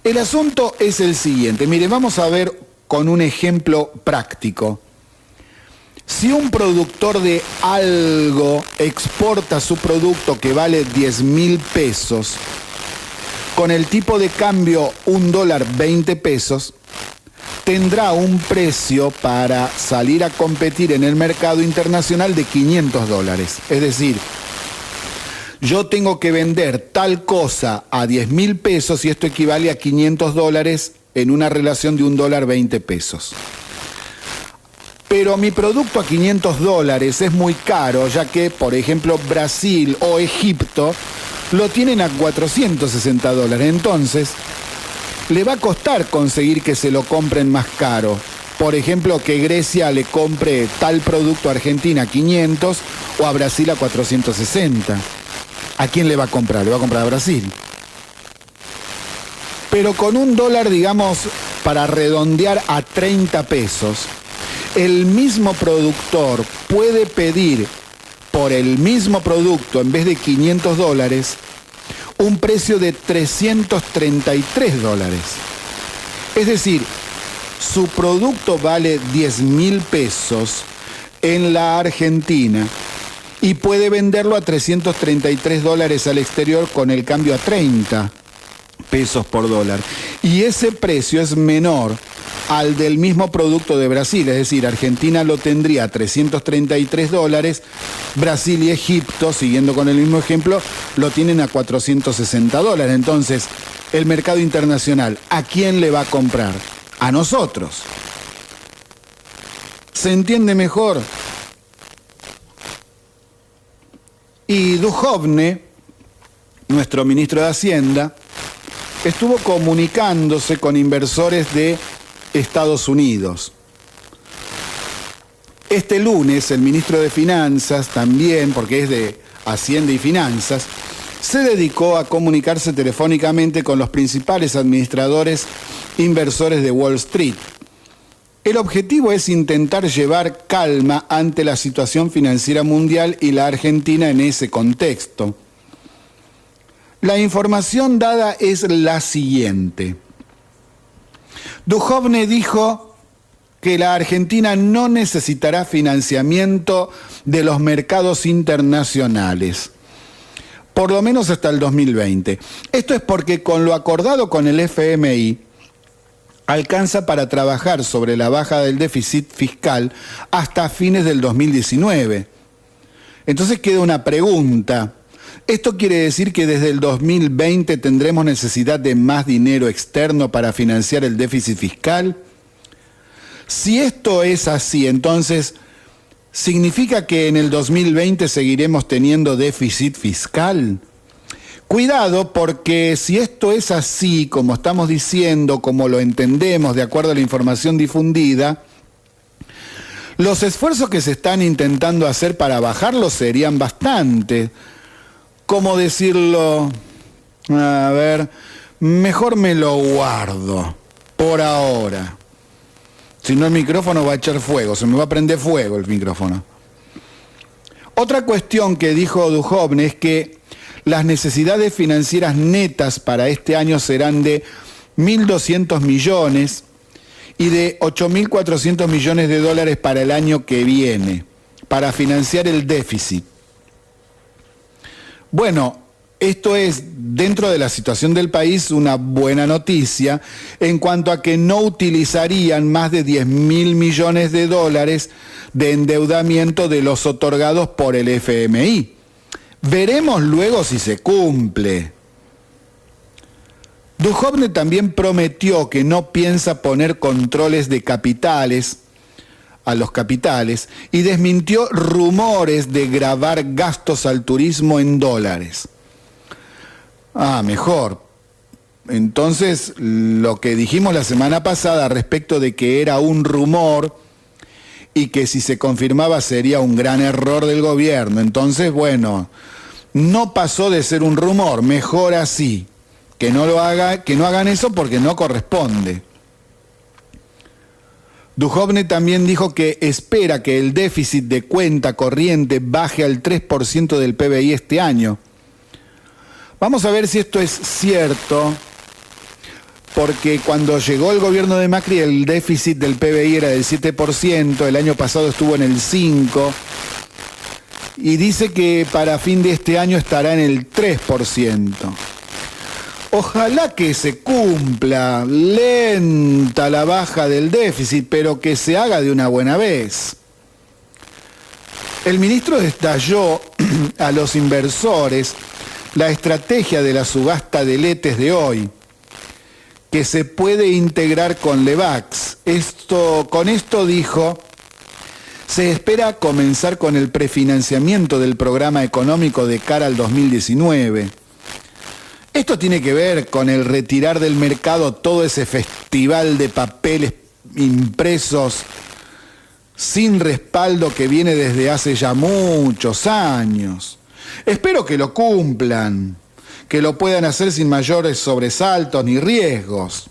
El asunto es el siguiente, mire, vamos a ver con un ejemplo práctico. Si un productor de algo exporta su producto que vale 10.000 pesos, con el tipo de cambio $1, 20 pesos, tendrá un precio para salir a competir en el mercado internacional de $500. Es decir, yo tengo que vender tal cosa a 10.000 pesos y esto equivale a $500 en una relación de $1, 20 pesos. Pero mi producto a $500 es muy caro, ya que, por ejemplo, Brasil o Egipto lo tienen a $460. Entonces, le va a costar conseguir que se lo compren más caro. Por ejemplo, que Grecia le compre tal producto a Argentina a 500 o a Brasil a 460. ¿A quién le va a comprar? Le va a comprar a Brasil. Pero con $1, digamos, para redondear a 30 pesos, el mismo productor puede pedir por el mismo producto, en vez de $500, un precio de $333. Es decir, su producto vale 10.000 pesos en la Argentina y puede venderlo a $333 al exterior con el cambio a 30 pesos por dólar. Y ese precio es menor al del mismo producto de Brasil, es decir, Argentina lo tendría a $333, Brasil y Egipto, siguiendo con el mismo ejemplo, lo tienen a $460. Entonces, el mercado internacional, ¿a quién le va a comprar? A nosotros. ¿Se entiende mejor? Y Duhovne, nuestro ministro de Hacienda, estuvo comunicándose con inversores de Estados Unidos. Este lunes el ministro de Finanzas también, porque es de Hacienda y Finanzas, se dedicó a comunicarse telefónicamente con los principales administradores inversores de Wall Street. El objetivo es intentar llevar calma ante la situación financiera mundial y la Argentina en ese contexto. La información dada es la siguiente. Duhovne dijo que la Argentina no necesitará financiamiento de los mercados internacionales, por lo menos hasta el 2020. Esto es porque con lo acordado con el FMI, alcanza para trabajar sobre la baja del déficit fiscal hasta fines del 2019. Entonces queda una pregunta. ¿Esto quiere decir que desde el 2020 tendremos necesidad de más dinero externo para financiar el déficit fiscal? Si esto es así, entonces, ¿significa que en el 2020 seguiremos teniendo déficit fiscal? Cuidado, porque si esto es así, como estamos diciendo, como lo entendemos de acuerdo a la información difundida, los esfuerzos que se están intentando hacer para bajarlo serían bastante. ¿Cómo decirlo? A ver, mejor me lo guardo, por ahora. Si no, el micrófono va a echar fuego, se me va a prender fuego el micrófono. Otra cuestión que dijo Duhovne es que las necesidades financieras netas para este año serán de 1.200 millones y de 8.400 millones de dólares para el año que viene, para financiar el déficit. Bueno, esto es, dentro de la situación del país, una buena noticia en cuanto a que no utilizarían más de 10.000 millones de dólares de endeudamiento de los otorgados por el FMI. Veremos luego si se cumple. Duhovne también prometió que no piensa poner controles de capitales a los capitales y desmintió rumores de gravar gastos al turismo en dólares. Mejor. Entonces, lo que dijimos la semana pasada respecto de que era un rumor y que si se confirmaba sería un gran error del gobierno. Entonces, bueno, no pasó de ser un rumor, mejor así. Que no hagan eso porque no corresponde. Duhovne también dijo que espera que el déficit de cuenta corriente baje al 3% del PBI este año. Vamos a ver si esto es cierto, porque cuando llegó el gobierno de Macri el déficit del PBI era del 7%, el año pasado estuvo en el 5%, y dice que para fin de este año estará en el 3%. Ojalá que se cumpla, lenta la baja del déficit, pero que se haga de una buena vez. El ministro detalló a los inversores la estrategia de la subasta de letes de hoy, que se puede integrar con Levax. Con esto dijo, se espera comenzar con el prefinanciamiento del programa económico de cara al 2019. Esto tiene que ver con el retirar del mercado todo ese festival de papeles impresos sin respaldo que viene desde hace ya muchos años. Espero que lo cumplan, que lo puedan hacer sin mayores sobresaltos ni riesgos,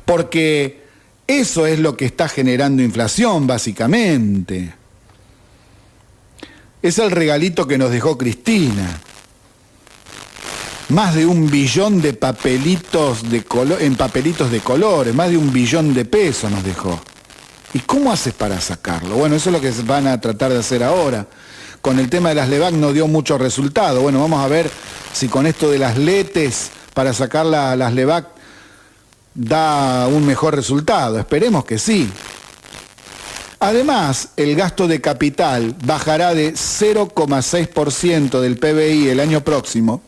porque eso es lo que está generando inflación, básicamente. Es el regalito que nos dejó Cristina. Más de 1 billón de papelitos en papelitos de colores, más de 1 billón de pesos nos dejó. ¿Y cómo haces para sacarlo? Bueno, eso es lo que van a tratar de hacer ahora. Con el tema de las Levax no dio mucho resultado. Bueno, vamos a ver si con esto de las letes para sacar las Levax da un mejor resultado. Esperemos que sí. Además, el gasto de capital bajará de 0,6% del PBI el año próximo,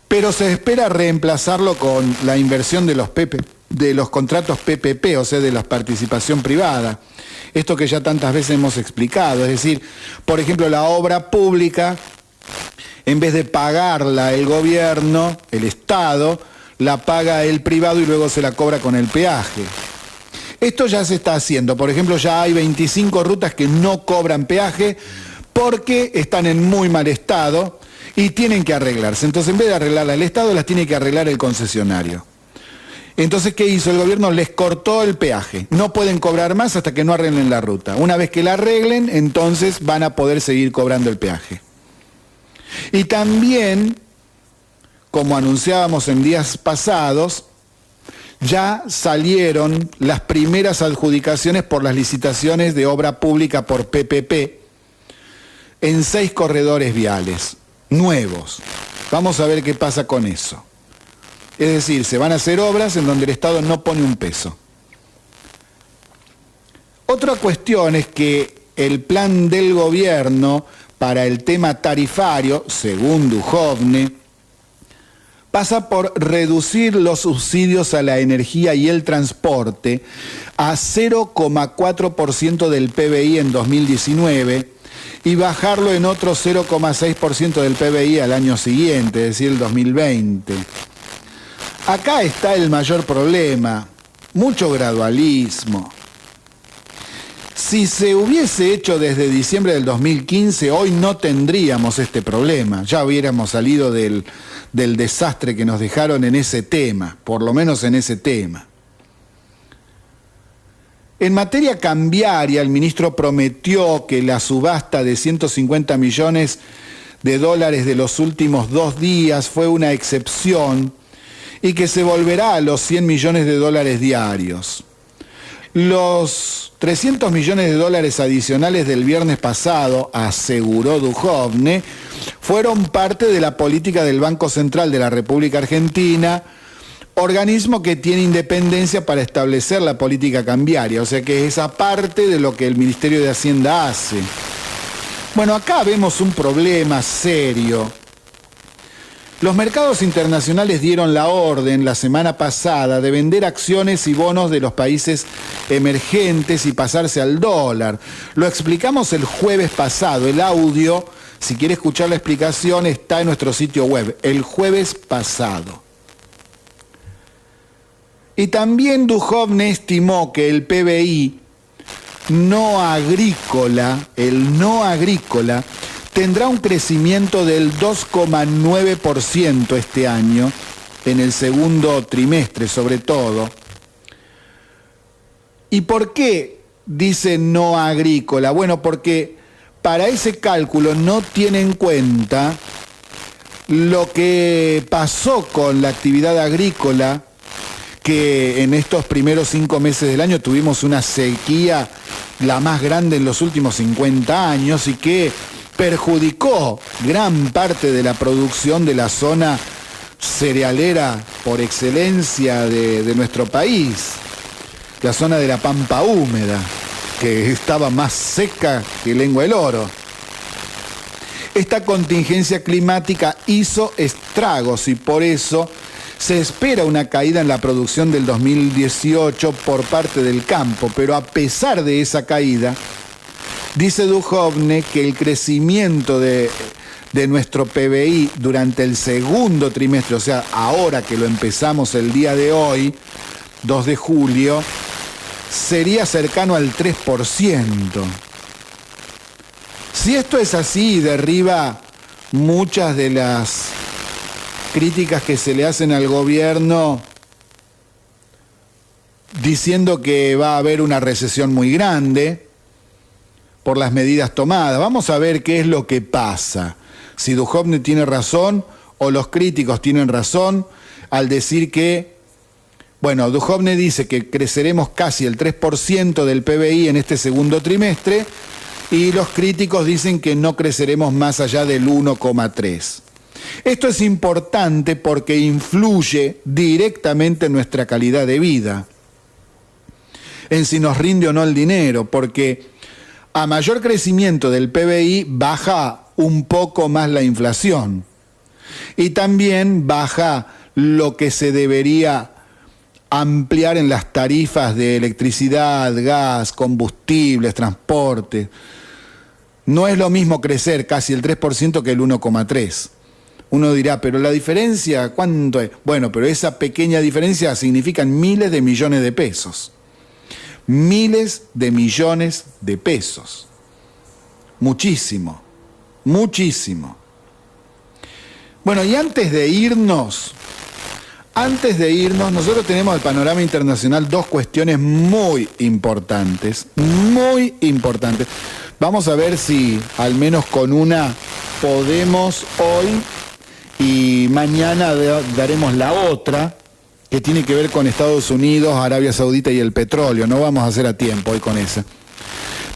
pero se espera reemplazarlo con la inversión de los contratos PPP, o sea, de la participación privada. Esto que ya tantas veces hemos explicado, es decir, por ejemplo, la obra pública, en vez de pagarla el gobierno, el Estado, la paga el privado y luego se la cobra con el peaje. Esto ya se está haciendo. Por ejemplo, ya hay 25 rutas que no cobran peaje porque están en muy mal estado y tienen que arreglarse. Entonces, en vez de arreglarlas el Estado, las tiene que arreglar el concesionario. Entonces, ¿qué hizo el gobierno? Les cortó el peaje. No pueden cobrar más hasta que no arreglen la ruta. Una vez que la arreglen, entonces van a poder seguir cobrando el peaje. Y también, como anunciábamos en días pasados, ya salieron las primeras adjudicaciones por las licitaciones de obra pública por PPP en 6 corredores viales nuevos. Vamos a ver qué pasa con eso. Es decir, se van a hacer obras en donde el Estado no pone un peso. Otra cuestión es que el plan del gobierno para el tema tarifario, según Duhovne, pasa por reducir los subsidios a la energía y el transporte a 0,4% del PBI en 2019 y bajarlo en otro 0,6% del PBI al año siguiente, es decir, el 2020. Acá está el mayor problema, mucho gradualismo. Si se hubiese hecho desde diciembre del 2015, hoy no tendríamos este problema. Ya hubiéramos salido del desastre que nos dejaron en ese tema, por lo menos en ese tema. En materia cambiaria, el ministro prometió que la subasta de 150 millones de dólares de los últimos 2 días fue una excepción y que se volverá a los 100 millones de dólares diarios. Los 300 millones de dólares adicionales del viernes pasado, aseguró Duhovne, fueron parte de la política del Banco Central de la República Argentina, organismo que tiene independencia para establecer la política cambiaria, o sea que es aparte de lo que el Ministerio de Hacienda hace. Bueno, acá vemos un problema serio. Los mercados internacionales dieron la orden la semana pasada de vender acciones y bonos de los países emergentes y pasarse al dólar. Lo explicamos el jueves pasado. El audio, si quiere escuchar la explicación, está en nuestro sitio web. El jueves pasado. Y también Duhovne estimó que el PBI no agrícola, tendrá un crecimiento del 2,9% este año, en el segundo trimestre sobre todo. ¿Y por qué dice no agrícola? Bueno, porque para ese cálculo no tiene en cuenta lo que pasó con la actividad agrícola, que en estos primeros 5 meses del año tuvimos una sequía la más grande en los últimos 50 años y que perjudicó gran parte de la producción de la zona cerealera por excelencia de nuestro país, la zona de la pampa húmeda, que estaba más seca que lengua del oro. Esta contingencia climática hizo estragos y por eso se espera una caída en la producción del 2018 por parte del campo, pero a pesar de esa caída, dice Duhovne que el crecimiento de nuestro PBI durante el segundo trimestre, o sea, ahora que lo empezamos el día de hoy, 2 de julio, sería cercano al 3%. Si esto es así, derriba muchas de las críticas que se le hacen al gobierno diciendo que va a haber una recesión muy grande por las medidas tomadas. Vamos a ver qué es lo que pasa. Si Duhovne tiene razón o los críticos tienen razón al decir que, bueno, Duhovne dice que creceremos casi el 3% del PBI en este segundo trimestre y los críticos dicen que no creceremos más allá del 1,3%. Esto es importante porque influye directamente en nuestra calidad de vida, en si nos rinde o no el dinero, porque a mayor crecimiento del PBI baja un poco más la inflación y también baja lo que se debería ampliar en las tarifas de electricidad, gas, combustibles, transporte. No es lo mismo crecer casi el 3% que el 1,3%. Uno dirá, pero la diferencia, ¿cuánto es? Bueno, pero esa pequeña diferencia significa miles de millones de pesos. Miles de millones de pesos. Muchísimo, muchísimo. Bueno, y antes de irnos, nosotros tenemos el panorama internacional 2 cuestiones muy importantes, muy importantes. Vamos a ver si al menos con una podemos hoy y mañana daremos la otra, que tiene que ver con Estados Unidos, Arabia Saudita y el petróleo. No vamos a hacer a tiempo hoy con esa.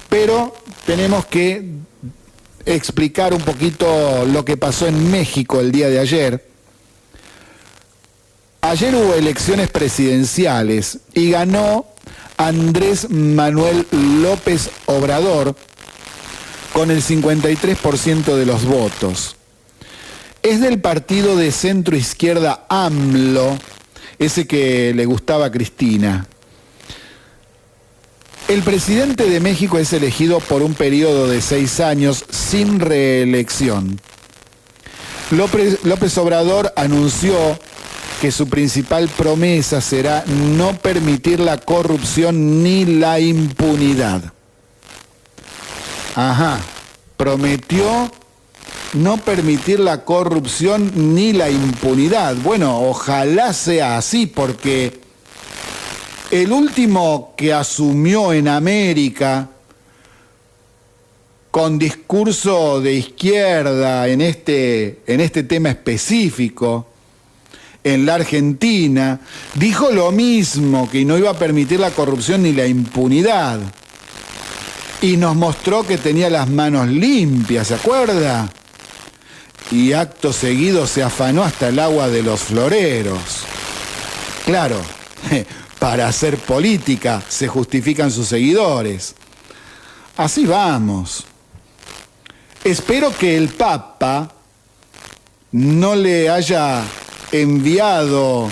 Pero tenemos que explicar un poquito lo que pasó en México el día de ayer. Ayer hubo elecciones presidenciales y ganó Andrés Manuel López Obrador con el 53% de los votos. Es del partido de centro izquierda AMLO, ese que le gustaba a Cristina. El presidente de México es elegido por un periodo de 6 años sin reelección. López Obrador anunció que su principal promesa será no permitir la corrupción ni la impunidad. Prometió no permitir la corrupción ni la impunidad. Bueno, ojalá sea así, porque el último que asumió en América con discurso de izquierda en este tema específico, en la Argentina, dijo lo mismo, que no iba a permitir la corrupción ni la impunidad. Y nos mostró que tenía las manos limpias, ¿se acuerda? Y acto seguido se afanó hasta el agua de los floreros. Claro, para hacer política se justifican sus seguidores. Así vamos. Espero que el Papa no le haya enviado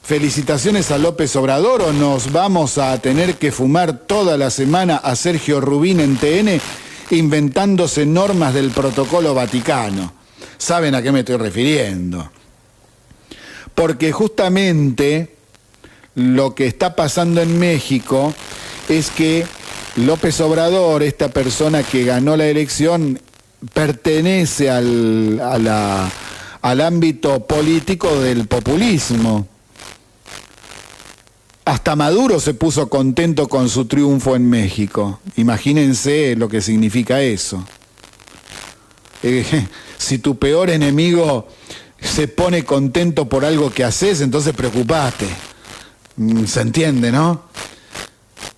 felicitaciones a López Obrador, o nos vamos a tener que fumar toda la semana a Sergio Rubín en TN inventándose normas del protocolo vaticano. ¿Saben a qué me estoy refiriendo? Porque justamente lo que está pasando en México es que López Obrador, esta persona que ganó la elección, pertenece al ámbito político del populismo. Hasta Maduro se puso contento con su triunfo en México. Imagínense lo que significa eso. Si tu peor enemigo se pone contento por algo que haces, entonces preocupate. ¿Se entiende, no?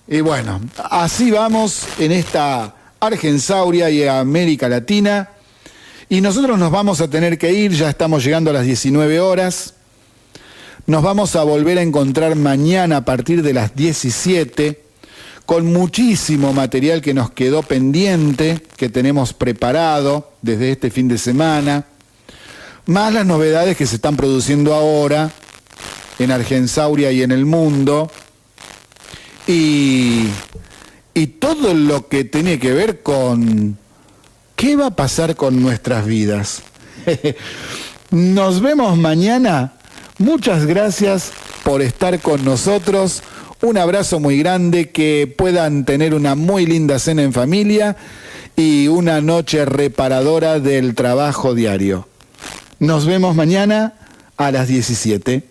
Y bueno, así vamos en esta Argensauria y América Latina. Y nosotros nos vamos a tener que ir, ya estamos llegando a las 19 horas. Nos vamos a volver a encontrar mañana a partir de las 17 con muchísimo material que nos quedó pendiente, que tenemos preparado desde este fin de semana, más las novedades que se están produciendo ahora en Argensauria y en el mundo, y todo lo que tiene que ver con qué va a pasar con nuestras vidas. Nos vemos mañana. Muchas gracias por estar con nosotros. Un abrazo muy grande, que puedan tener una muy linda cena en familia y una noche reparadora del trabajo diario. Nos vemos mañana a las 17.